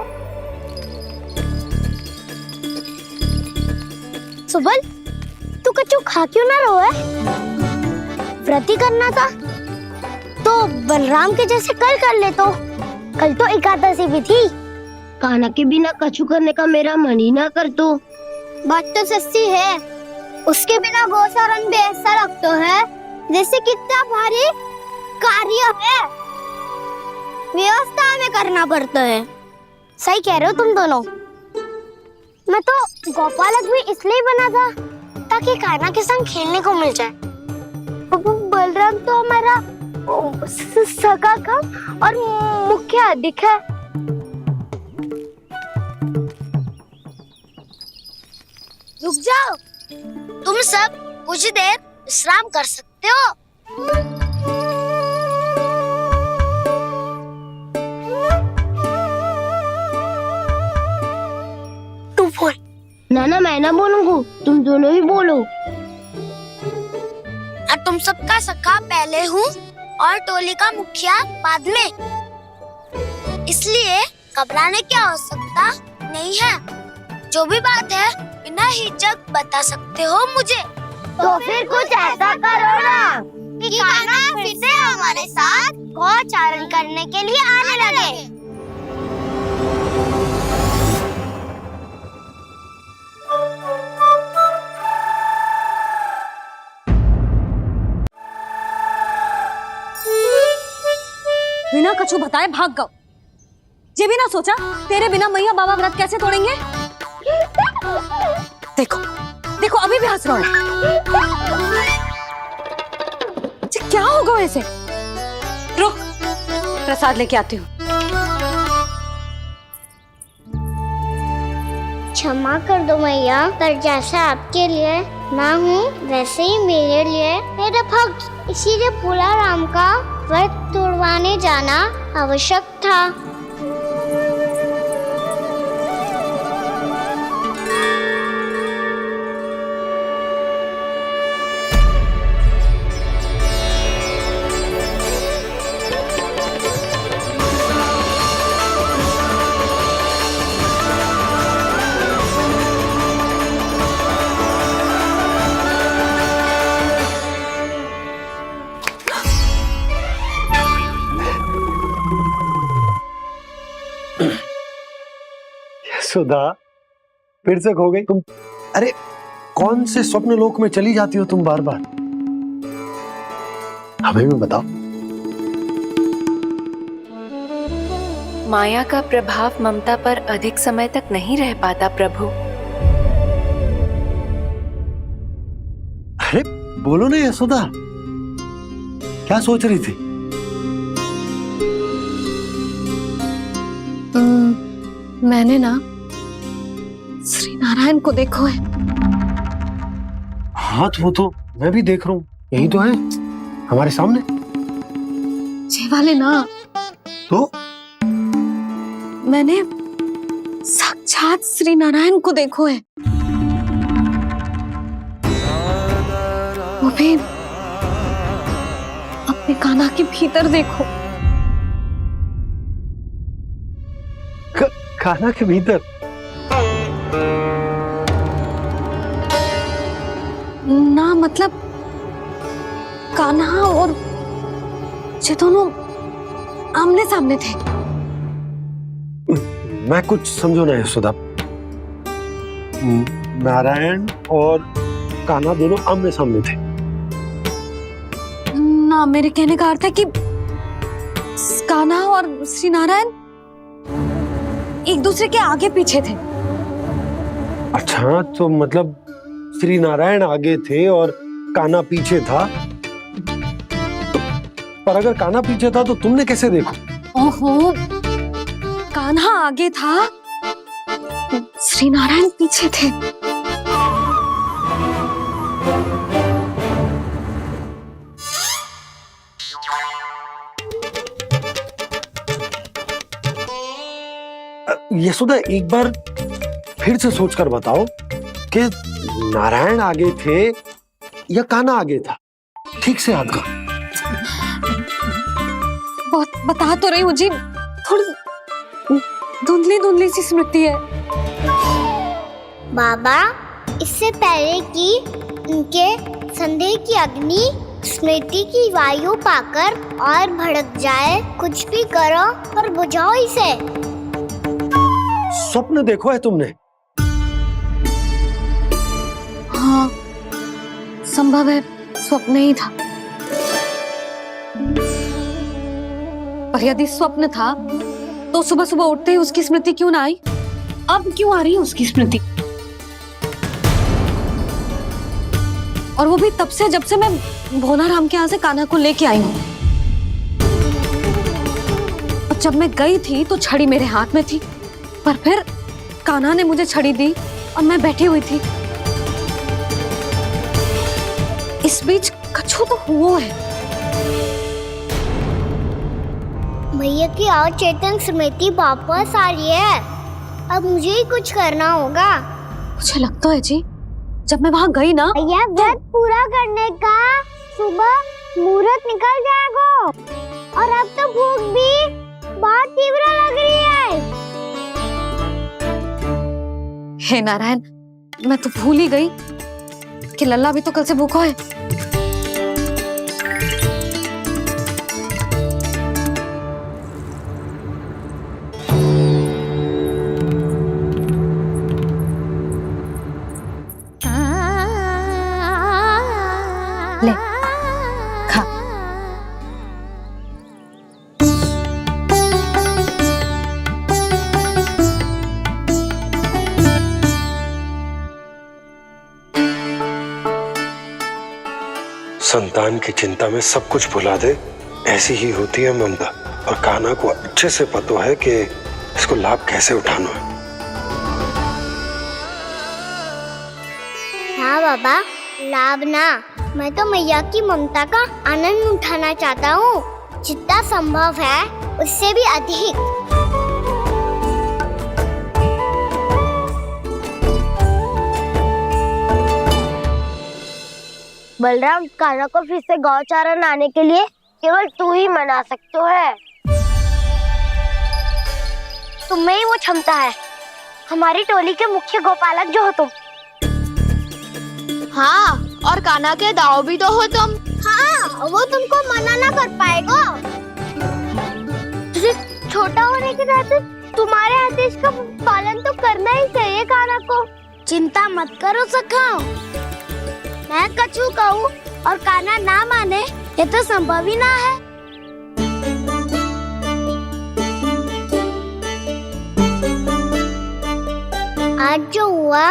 सुबल, तू कच्चू खा क्यों ना रो है? व्रत ही करना था तो बलराम के जैसे कल कर ले। तो कल तो एकादशी भी थी। कान्हा के बिना कछु करने का मेरा मन ही ना कर। तो बात तो सच्ची है, उसके बिना गोचारण भी ऐसा लगता है जैसे कितना भारी कार्य है, व्यवस्था में करना पड़ता है। सही कह रहे हो तुम दोनों। मैं तो गोपालक भी इसलिए बना था ताकि कान्हा के संग खेलने को मिल जाए। बलराम तो हमारा सगा काम और मुख्य अधिक है। रुक जाओ, तुम सब कुछ देर विश्राम कर सकते हो। तू बोल। ना मैं ना बोलूंगा, तुम दोनों ही बोलो। और तुम सबका सखा पहले हूँ और टोली का मुखिया बाद में, इसलिए घबराने की आवश्यकता नहीं है। जो भी बात है बिना हिचक बता सकते हो मुझे। तो फिर कुछ ऐसा करो ना कि कान्हा फिर से हमारे साथ गोचारण करने के लिए आने लगे। बिना कछु बताए भाग गओ। ये भी ना सोचा तेरे बिना मैया बाबा व्रत कैसे तोड़ेंगे। देखो देखो अभी भी हंस रहा है। क्या होगा ऐसे? रुक, प्रसाद लेके आती हूँ। क्षमा कर दो मैया, पर जैसा आपके लिए मैं हूँ वैसे ही मेरे लिए मेरे भक्त, इसीलिए भोला राम का व्रत तोड़वाने जाना आवश्यक था। सुधा, फिर से खो गई तुम। अरे कौन से स्वप्न लोक में चली जाती हो तुम बार बार? हमें भी बताओ। माया का प्रभाव ममता पर अधिक समय तक नहीं रह पाता प्रभु। अरे बोलो ना यशोदा, क्या सोच रही थी? मैंने ना श्री नारायण को देखो है। हाँ वो तो मैं भी देख रहा हूँ, यही तो है हमारे सामने। ये वाले ना, तो मैंने साक्षात श्री नारायण को देखो है, वो भी अपने कान्हा के भीतर देखो। कान्हा के भीतर? ना मतलब कान्हा और ये दोनों आमने सामने थे। मैं कुछ समझो ना यशोदा। नारायण और कान्हा दोनों आमने सामने थे? ना, मेरे कहने का अर्थ है कि कान्हा और श्री नारायण एक दूसरे के आगे पीछे थे। अच्छा, तो मतलब श्री नारायण आगे थे और कान्हा पीछे था। पर अगर कान्हा पीछे था तो तुमने कैसे देखो? ओहो, कान्हा आगे था, श्री नारायण पीछे थे। यशोदा, एक बार फिर से सोचकर बताओ कि नारायण आगे थे या कान्हा आगे था? ठीक से याद करो। बहुत बता तो रही हूँ जी, थोड़ी धुंधली धुंधली सी स्मृति है। बाबा, इससे पहले कि उनके संदेह की अग्नि स्मृति की वायु पाकर और भड़क जाए, कुछ भी करो और बुझाओ इसे। स्वप्न देखो है तुमने? हाँ, संभव है स्वप्न ही था। पर यदि स्वप्न था तो सुबह सुबह उठते ही उसकी स्मृति क्यों ना आई? अब क्यों आ रही है उसकी स्मृति? और वो भी तब से जब से मैं भोलाराम के यहाँ से कान्हा को लेके आई हूँ। और जब मैं गई थी तो छड़ी मेरे हाथ में थी, पर फिर कान्हा ने मुझे छड़ी दी और मैं बैठी हुई थी। इस बीच कछु तो हुआ है। भैया की अचेतन स्मृति वापस आ रही है। अब मुझे ही कुछ करना होगा। मुझे लगता है जी, जब मैं वहाँ गई ना, भैया व्रत पूरा करने का सुबह मुहूर्त निकल जाएगा और अब तो भूख भी बहुत तीव्र लग रही है। हे नारायण, मैं तो भूल ही गई कि लल्ला भी तो कल से भूखा है। ले, खा। संतान की चिंता में सब कुछ भुला दे, ऐसी ही होती है ममता। और कान्हा को अच्छे से पता है कि इसको लाभ कैसे उठाना है। हाँ बाबा, लाभ ना, मैं तो मैया की ममता का आनंद उठाना चाहता हूँ, जितना संभव है उससे भी अधिक। बलराम, कान्हा को फिर से गौचारण आने के लिए केवल तू ही मना सकते है। तुम्हें ही वो क्षमता है, हमारी टोली के मुख्य गोपालक जो हो तुम। हाँ, और कान्हा के दाव भी तो हो तुम। हाँ, वो तुमको मना ना कर पाएगा। तुझे छोटा होने के नाते तुम्हारे आदेश का पालन तो करना ही चाहिए काना को। चिंता मत करो सखा, मैं कछु कहूँ और काना ना माने ये तो संभव ही ना है। आज जो हुआ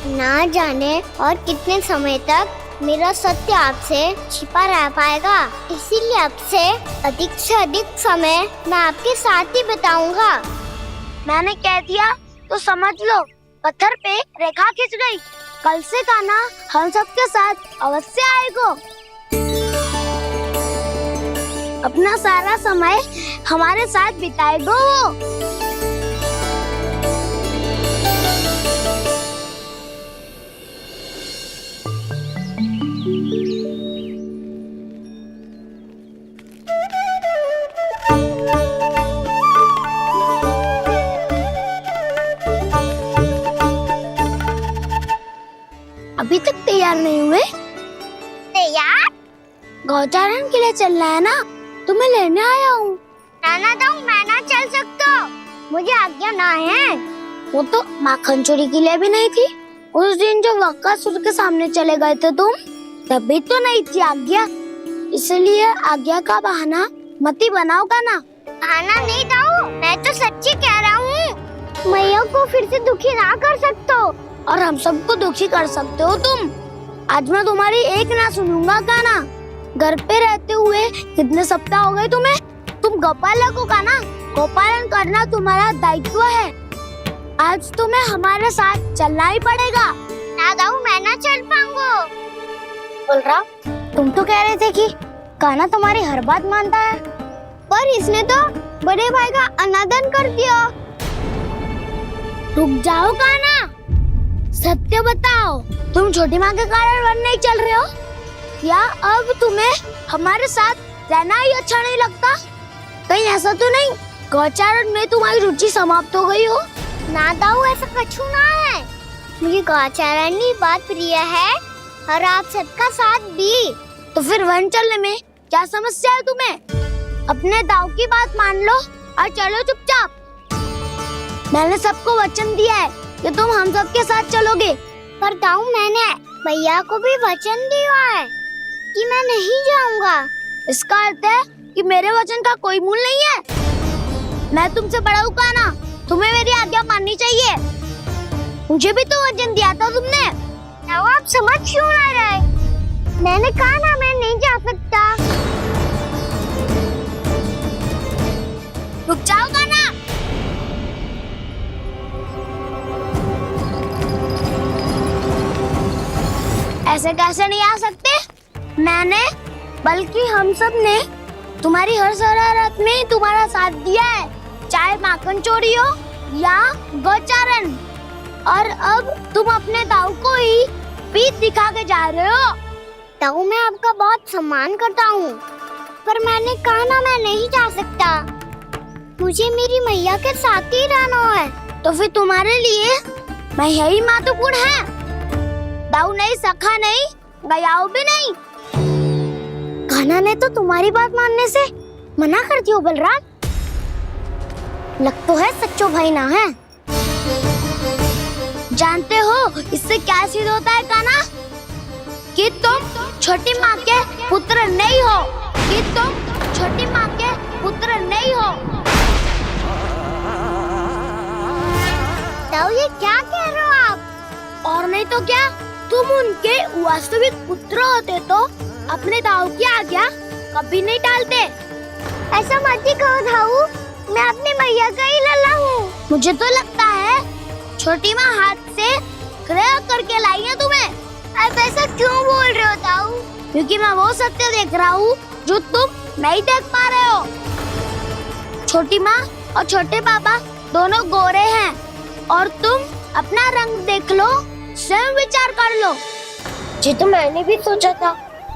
ना जाने और कितने समय तक मेरा सत्य आपसे छिपा रह पाएगा, इसीलिए आपसे अधिक से अधिक समय मैं आपके साथ ही बिताऊंगा। मैंने कह दिया तो समझ लो, पत्थर पे रेखा खिंच गई। कल से काना हम सबके साथ अवश्य आएगा। अपना सारा समय हमारे साथ बिताएगा वो। अभी तक तैयार नहीं हुए? तैयार? गौचारण के लिए चलना है ना, तुम्हें लेने आया हूँ। नाना दाऊ, मैं ना चल सकता, मुझे आज्ञा ना है। वो तो माखन चोरी के लिए भी नहीं थी। उस दिन जो वक्कासुर के सामने चले गए थे तुम, तभी तो नहीं थी आज्ञा। इसलिए आज्ञा का बहाना मत ही बनाओ ना। बहाना नहीं दाऊ, मैं तो सच्ची कह रहा हूँ। मैया को फिर से दुखी ना कर सकते हो और हम सबको दुखी कर सकते हो तुम। आज मैं तुम्हारी एक ना सुनूंगा काना। घर पे रहते हुए कितने सप्ताह हो गए तुम्हें? तुम गोपालक हो काना, गोपालन करना तुम्हारा दायित्व है। आज तुम्हें हमारे साथ चलना ही पड़ेगा। ना दाऊ, मैं ना चल पाऊंगा। बोल रहा, तुम तो कह रहे थे कि काना तुम्हारी हर बात मानता है, पर इसने तो बड़े भाई का अनादर कर दिया। रुक जाओ काना, सत्य बताओ, तुम छोटी माँ के कारण वन नहीं चल रहे हो या अब तुम्हें हमारे साथ रहना ही अच्छा नहीं लगता? कहीं ऐसा तो नहीं गौचारण में तुम्हारी रुचि समाप्त हो गई हो? ना दाऊ, ऐसा कछु ना है। मुझे गौचारण की बात प्रिय है और आप सबका साथ भी। तो फिर वन चलने में क्या समस्या है तुम्हें? अपने दाऊ की बात मान लो और चलो चुपचाप। मैंने सबको वचन दिया है कि तुम हम सबके साथ चलोगे। पर दाऊ, मैंने भैया को भी वचन दिया है कि मैं नहीं जाऊंगा। इसका अर्थ है कि मेरे वचन का कोई मूल नहीं है। मैं तुमसे बड़ा हूँ काना, तुम्हें मेरी आज्ञा माननी चाहिए। मुझे भी तो वचन दिया था तुमने। आप समझ क्यों ना रहे? मैंने कहा ना मैं नहीं जा सकता। रुक जाओ काना। ऐसे कैसे नहीं आ सकते? मैंने बल्कि हम सब ने तुम्हारी हर शरारत में तुम्हारा साथ दिया है, चाहे माखन चोरी हो या गौचारण। और अब तुम अपने दाऊ को ही पीठ दिखा के जा रहे हो। दाऊ, मैं आपका बहुत सम्मान करता हूँ, पर मैंने कहा ना मैं नहीं जा सकता। मुझे मेरी मैया के साथ ही रहना है। तो फिर तुम्हारे लिए मैं यही महत्वपूर्ण है। दाऊ नहीं, सखा नहीं, गयाऊ भी नहीं। कान्हा ने तो तुम्हारी बात मानने से मना कर दिया बलराम। लग तो है सच्चो भाई ना है। जानते हो इससे क्या सिद्ध होता है कान्हा? कि तुम छोटी माँ के पुत्र नहीं हो, कि तुम छोटी माँ के पुत्र नहीं हो। दाऊ, ये क्या कह रहे हो आप? और नहीं तो क्या, तुम उनके वास्तविक पुत्र होते तो अपने दाऊ की आज्ञा कभी नहीं टालते। ऐसा मत ही कहो दाऊ, मैं अपनी मैया का ही लल्ला हूँ। मुझे तो लगता है छोटी माँ हाथ से ग्रह करके लाई है तुम्हें। आप ऐसा क्यों बोल रहे हो दाऊ? क्योंकि मैं वो सत्य देख रहा हूँ जो तुम नहीं देख पा रहे हो। छोटी माँ और छोटे पापा दोनों गोरे हैं और तुम अपना रंग देख लो, स्वयं विचार कर लो। जी तो मैंने भी सोचा था,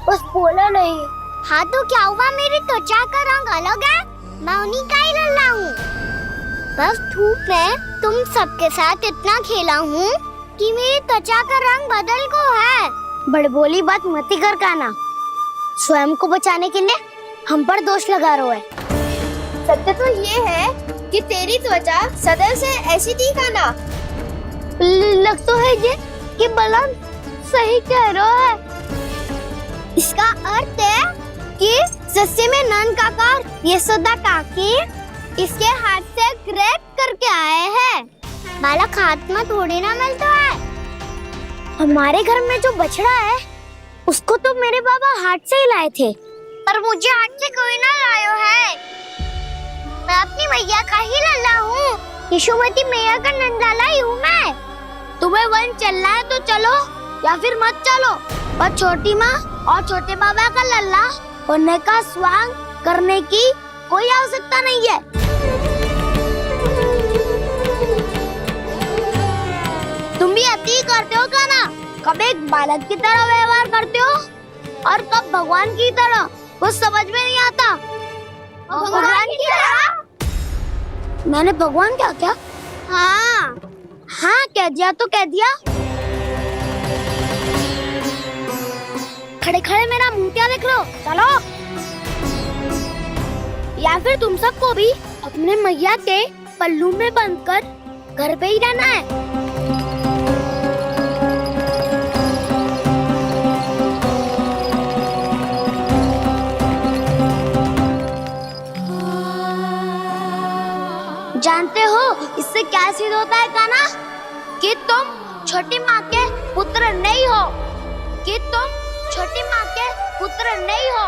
बस बोला नहीं। हाँ तो क्या हुआ, मेरी त्वचा का रंग अलग है, मैं उन्हीं का ही लल्ला हूँ। बस धूप में तुम सबके साथ इतना खेला हूँ कि मेरी त्वचा का रंग बदल को है। बड़बोली बात मत ही कर कान्हा, स्वयं को बचाने के लिए हम पर दोष लगा रहे हो। सत्य तो ये है कि तेरी त्वचा सदैव से ऐसी थी खाना। लग तो है ये कि बलम सही कह रहा है। इसका अर्थ है कि सस्ते में नन काका और यशोदा काकी इसके हाथ से ग्रेट करके आए हैं। बालक हाथ में थोड़ी ना मिलता है। हमारे घर में जो बछड़ा है उसको तो मेरे बाबा हाथ से ही लाए थे, पर मुझे हाथ से कोई ना लाया है। मैं अपनी मैया का ही लल्ला हूँ, यशोमती मैया का नंदलाला ही हूँ मैं। तुम्हें वन चलना है तो चलो या फिर मत चलो, पर छोटी माँ और छोटे बाबा का लल्ला होने का स्वांग करने की कोई आवश्यकता नहीं है। तुम भी अति करते हो क्या ना? कब एक बालक की तरह व्यवहार करते हो और कब भगवान की तरह, कुछ समझ में नहीं आता। भगवान की तरह? मैंने भगवान क्या क्या? हाँ हाँ कह दिया तो कह दिया। खड़े खड़े मेरा मुंह क्या देख लो, चलो। या फिर तुम सबको भी अपने मैया के पल्लू में बंधकर घर पे ही रहना है। जानते हो इससे क्या सिद्ध होता है काना? कि तुम छोटी माँ के पुत्र नहीं हो, कि तुम छोटी माँ के पुत्र नहीं हो।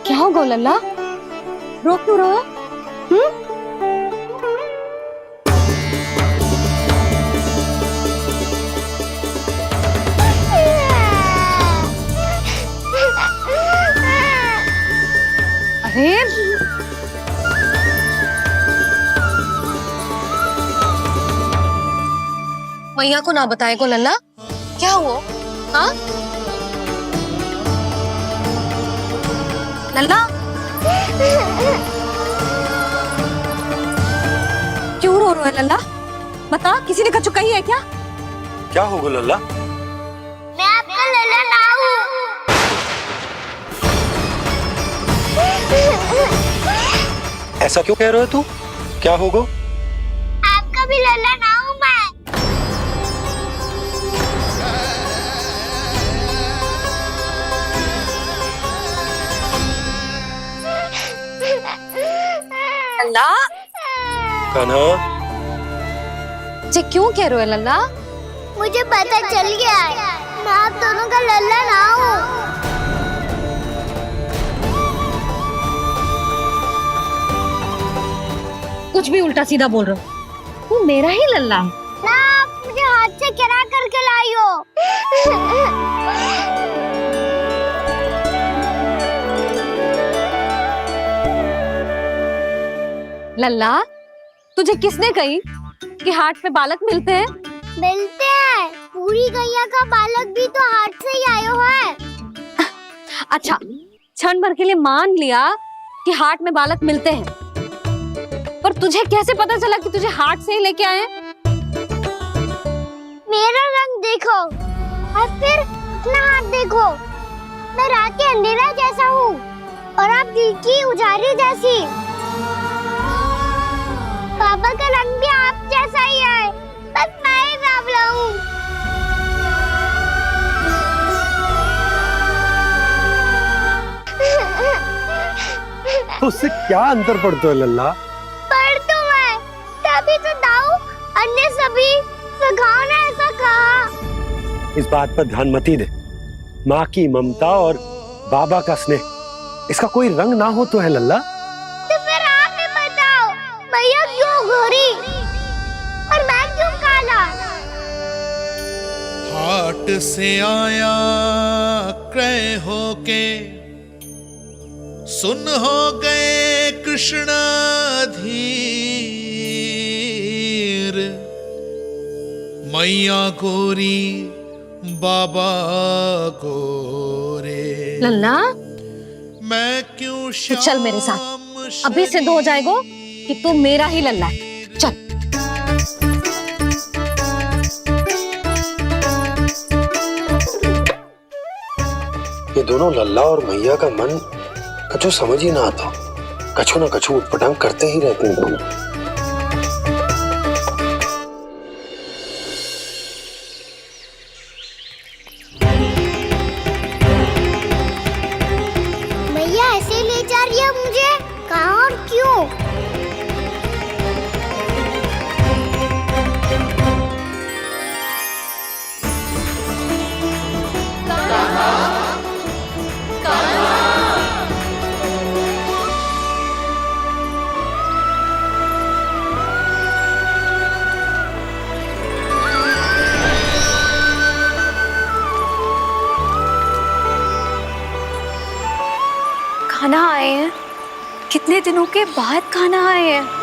क्या हो गो लल्ला, रो क्यों रहा? अरे मैया को ना बताए को लल्ला, क्या हुआ? हाँ लल्ला, क्यों रो रहा है लल्ला? बता, किसी ने कछु कही है क्या? क्या होगा लल्ला? मैं आपका लल्ला ना हूँ। ऐसा क्यों कह रहे हो तू? क्या होगा? आपका भी लल्ला ना हूँ मैं। लल्ला, कान्हा, ये क्यों कह रहे हो लल्ला? मुझे पता चल गया है, मैं आप दोनों का लल्ला ना हूँ। कुछ भी उल्टा सीधा बोल रहे हो, तू मेरा ही लल्ला है ना। आप मुझे हाथ से गिरा करके लाई हो। लल्ला, तुझे किसने कही कि हाट में बालक मिलते हैं? मिलते हैं, पूरी गैया का बालक भी तो हाट से ही आयो है। अच्छा, क्षण भर के लिए मान लिया कि हाट में बालक मिलते हैं, पर तुझे कैसे पता चला कि तुझे हाट से ही लेके आए? मेरा रंग देखो और फिर अपना हाथ देखो। मैं रात के अंधेरा जैसा हूँ और आप दिल की उजाली जैसी। बाबा का रंग भी आप जैसा ही है, बस मैं ही बावला हूँ। उससे क्या अंतर पड़ता है लल्ला? पर तो मैं तभी तो दाऊ अन्य सभी सखाओ ने ऐसा कहा। इस बात पर ध्यान मत ही दे। माँ की ममता और बाबा का स्नेह, इसका कोई रंग ना हो तो है लल्ला। तो फिर आप ही बताओ, मैया क्यों गोरी और मैं क्यों काला? हाट से आया क्रय होके सुन हो गए कृष्ण धीर, मैया गोरी बाबा गोरे। लल्ला मैं क्यों तो चल मेरे साथ, अभी सिद्ध हो जाएगा कि तू मेरा ही लल्ला है। चल। ये दोनों लल्ला और मैया का मन कछु समझ ही ना आता, कछु ना कछु उटपटांग करते ही रहते हैं दोनों। मैया ऐसे ले जा रही है मुझे, कहाँ और क्यों? खाना आए हैं, कितने दिनों के बाद खाना आए हैं।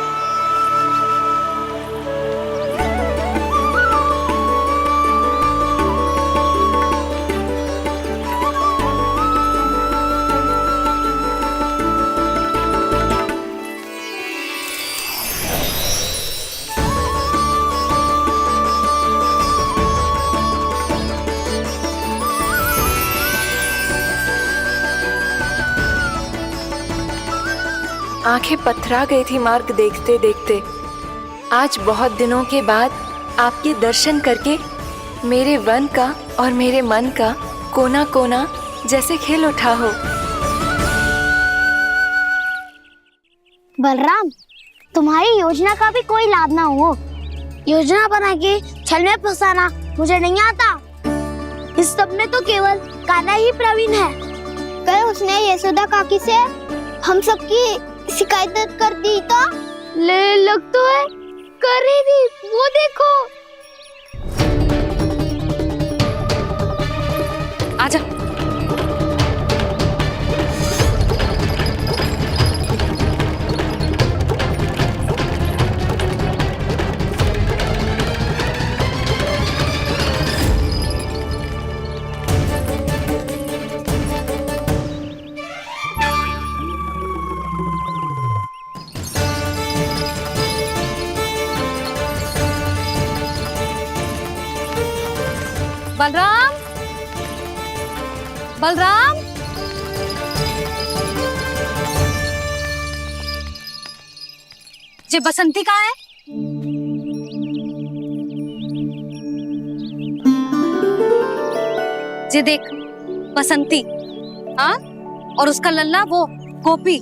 आंखें पथरा गई थी मार्ग देखते देखते। आज बहुत दिनों के बाद आपके दर्शन करके मेरे वन का और मेरे मन का कोना कोना जैसे खिल उठा हो। बलराम, तुम्हारी योजना का भी कोई लाभ ना हो। योजना बना के छल में फंसाना मुझे नहीं आता। इस सब में तो केवल कान्हा ही प्रवीण है। कल उसने यशोदा काकी से हम सबकी शिकायत कर दी तो ले लग तो है कर ही दी, वो देखो। आजा। बलराम, बलराम, ये बसंती कहाँ है? ये देख बसंती, हाँ, और उसका लल्ला वो गोपी।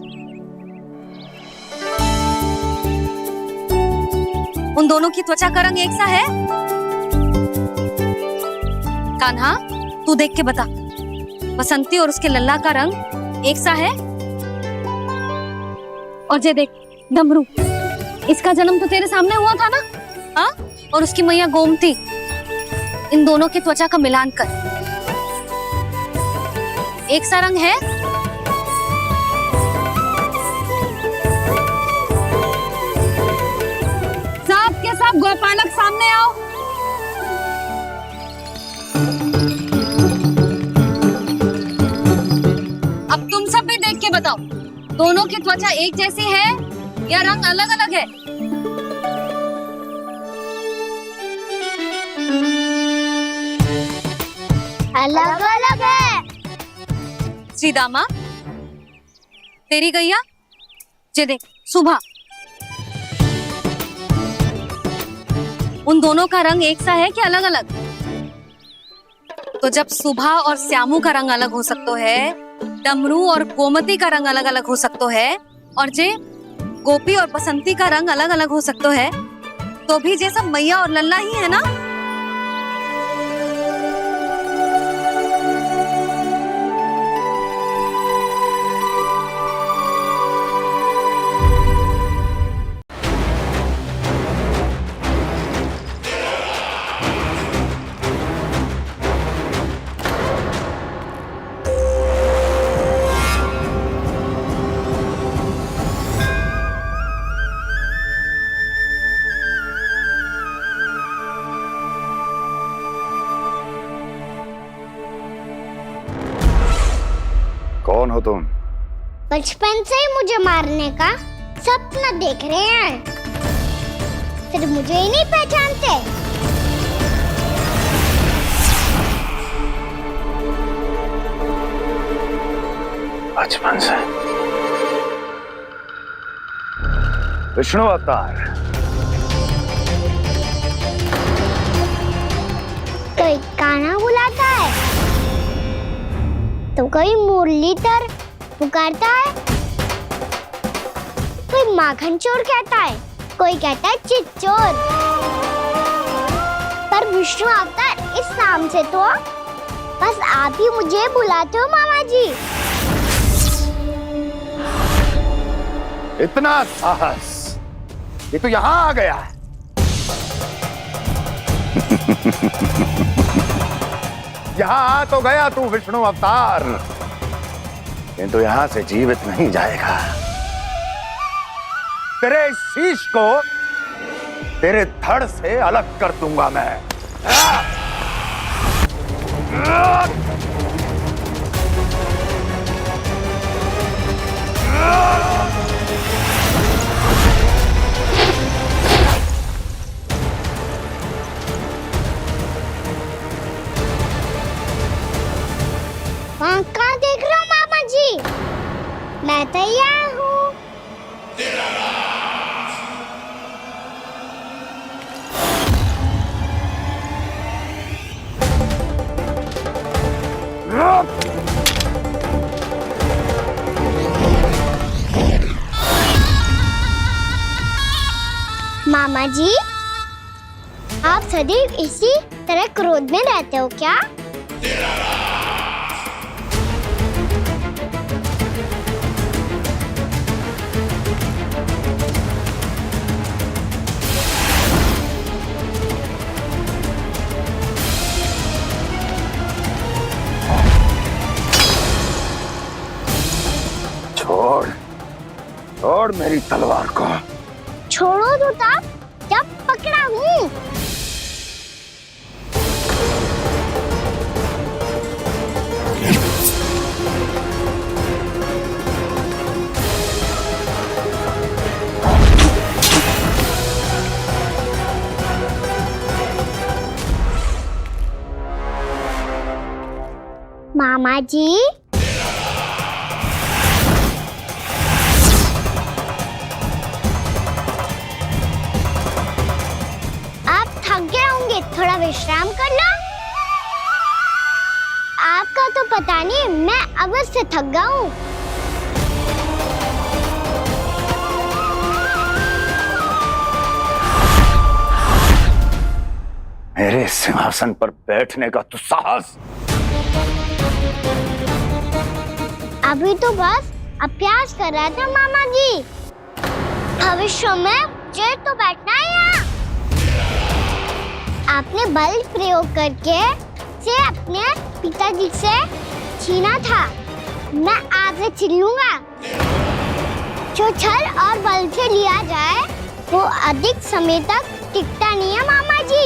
उन दोनों की त्वचा का रंग एक सा है? कान्हा, तू देख के बता, बसंती और उसके लल्ला का रंग एक सा है? और ये देख डमरू, इसका जन्म तो तेरे सामने हुआ था ना, हाँ? और उसकी मैया गोमती, इन दोनों की त्वचा का मिलान कर, एक सा रंग है? सब के सब गोपालक सामने आओ। अब तुम सब भी देख के बताओ, दोनों की त्वचा एक जैसी है या रंग अलग अलग है? अलग अलग है। श्रीदामा, तेरी गैया, ये देख सुबह, उन दोनों का रंग एक सा है कि अलग अलग? तो जब सुबह और श्यामू का रंग अलग हो सकता है, डमरू और गोमती का रंग अलग अलग हो सकता है, और जे गोपी और बसंती का रंग अलग अलग हो सकता है, तो भी जे सब मैया और लल्ला ही है ना? कौन हो तुम? बचपन से ही मुझे मारने का सपना देख रहे हैं, फिर मुझे ही नहीं पहचानते? बचपन से विष्णु अवतार। कोई गाना बुलाता है तो कोई मुरलीधर पुकारता है, कोई माखन चोर कहता है, कोई कहता है चिच्चोर। पर विष्णु अवतार इस नाम से तो बस आप ही मुझे बुलाते हो मामा जी। इतना साहस, ये तो यहाँ आ गया है। यहाँ आ तो गया तू विष्णु अवतार, किंतु यहाँ से जीवित नहीं जाएगा। तेरे इस शीश को तेरे धड़ से अलग कर दूंगा मैं। वहाँ कहाँ देख रहे हो मामा जी? मैं तैयार हूँ। मामा जी, आप सदैव इसी तरह क्रोध में रहते हो क्या? छोड़, छोड़ मेरी तलवार को। छोड़ो तो तब जब पकड़ा हूँ। मामा जी, थोड़ा विश्राम कर लो। आपका तो पता नहीं, मैं अवश्य थक गया हूँ। मेरे सिंहासन पर बैठने का तू साहस? अभी तो बस अभ्यास कर रहा था मामा जी। भविष्य में मुझे तो बैठना है यहाँ। आपने बल प्रयोग करके से अपने पिताजी से छीना था, मैं आज से छीन लूंगा। जो छल और बल से लिया जाए वो अधिक समय तक टिकता नहीं है मामा जी।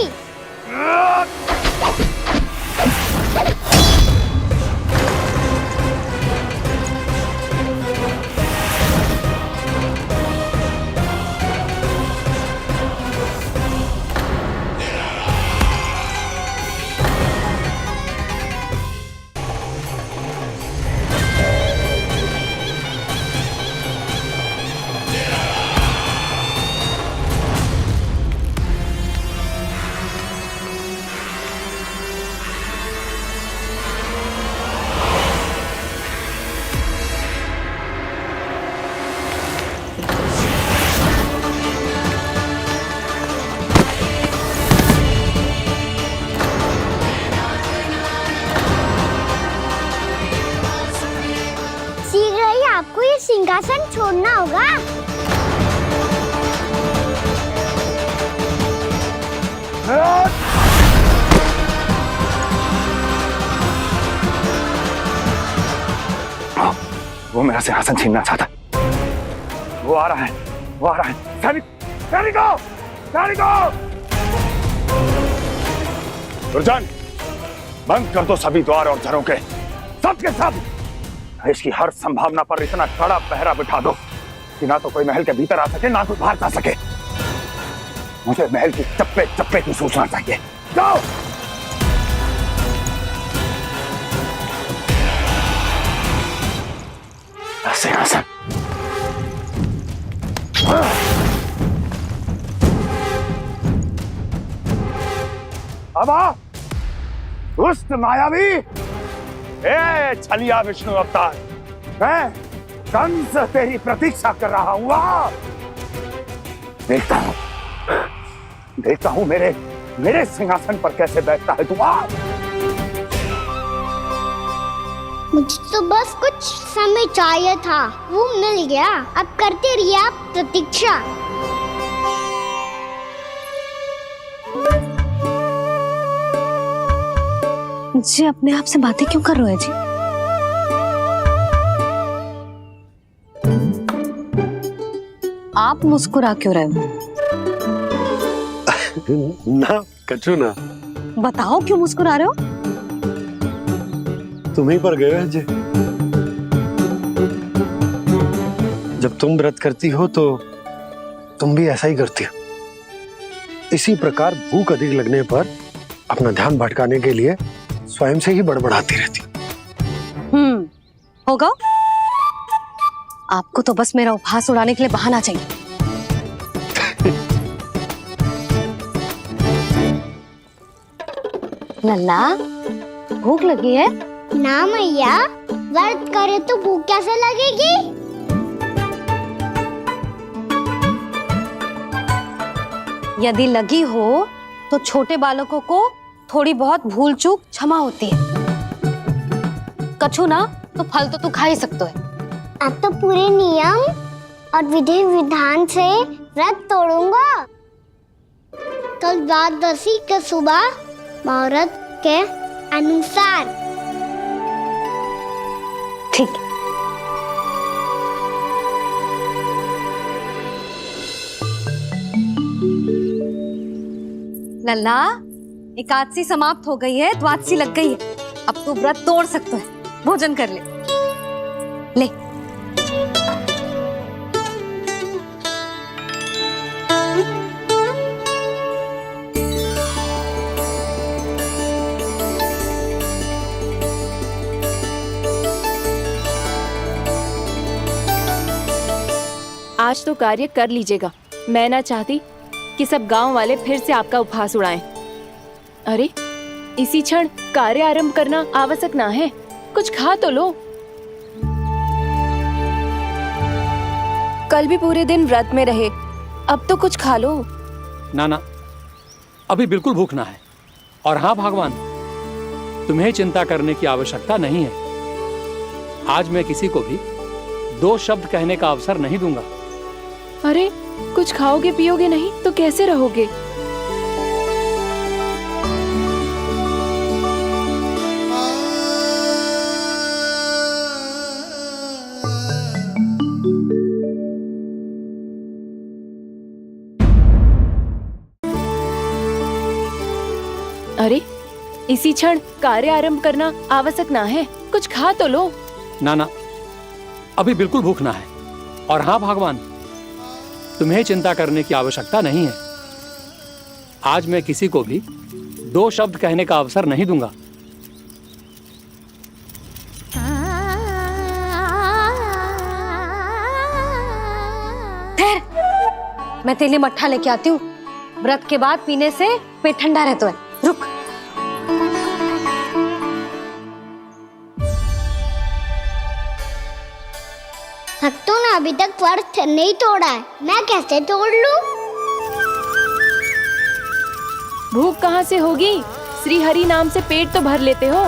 आपको ये सिंहासन छोड़ना होगा। वो मेरा सिंहासन छीनना चाहता। वो आ रहा है, वो आ रहा है। सैनिकों, दुर्जन, बंद कर दो सभी द्वार और झरों के, सब के सब। इसकी हर संभावना पर इतना कड़ा पहरा बिठा दो कि ना तो कोई महल के भीतर आ सके ना कोई बाहर जा सके। मुझे महल की चप्पे चप्पे की सूचना चाहिए। जाओ। सिंहासन। अब आ दुष्ट मायावी, ए छलिया विष्णु अवतार, मैं कंस तेरी प्रतीक्षा कर रहा हूं। आ देखता हूं मेरे सिंहासन पर कैसे बैठता है तू। आ मुझे तो बस कुछ समय चाहिए था, वो मिल गया। अब करते रहिए आप प्रतीक्षा। जी अपने आप से बातें क्यों कर रहे हैं जी? आप मुस्कुरा क्यों रहे हो? ना कछु ना। बताओ क्यों मुस्कुरा रहे हो? तुम ही पर गए जी। जब तुम व्रत करती हो तो तुम भी ऐसा ही करती हो। इसी प्रकार भूख अधिक लगने पर अपना ध्यान भटकाने के लिए स्वयं से ही बड़बड़ाती रहती। होगा। आपको तो बस मेरा उपहास उड़ाने के लिए बहाना चाहिए। लल्ला, भूख लगी है? ना मैया, व्रत करे तो भूख कैसे लगेगी? यदि लगी हो तो छोटे बालकों को थोड़ी बहुत भूल चूक क्षमा होती है। कछु ना तो फल तो तू खा ही सकते है। अब तो पूरे नियम और विधि विधान से व्रत तोड़ूंगा। कल द्वादशी के सुबह मुहूर्त के अनुसार। ठीक। लल्ला, एकादशी समाप्त हो गई है, द्वादशी लग गई है। अब तू व्रत तोड़ सकते है। भोजन कर ले। ले। आज तो कार्य कर लीजिएगा। मैं ना चाहती कि सब गांव वाले फिर से आपका उपहास उड़ाएं। अरे इसी क्षण कार्य आरंभ करना आवश्यक ना है। कुछ खा तो लो। कल भी पूरे दिन व्रत में रहे, अब तो कुछ खा लो। ना, अभी बिल्कुल भूख ना है। और हाँ भगवान, तुम्हें चिंता करने की आवश्यकता नहीं है। आज मैं किसी को भी 2 शब्द कहने का अवसर नहीं दूंगा। अरे कुछ खाओगे पियोगे नहीं तो कैसे रहोगे? अरे इसी क्षण कार्य आरंभ करना आवश्यक ना है। कुछ खा तो लो। ना, अभी बिल्कुल भूख ना है। और हाँ भगवान, तुम्हें चिंता करने की आवश्यकता नहीं है। आज मैं किसी को भी 2 शब्द कहने का अवसर नहीं दूंगा। ठहर, मैं तेरे लिए मट्ठा लेके आती हूँ। व्रत के बाद पीने से पेट ठंडा रहता है। रुक। भक्तों ने अभी तक व्रत नहीं तोड़ा है, मैं कैसे तोड़ लूं? भूख कहाँ से होगी? श्री हरि नाम से पेट तो भर लेते हो।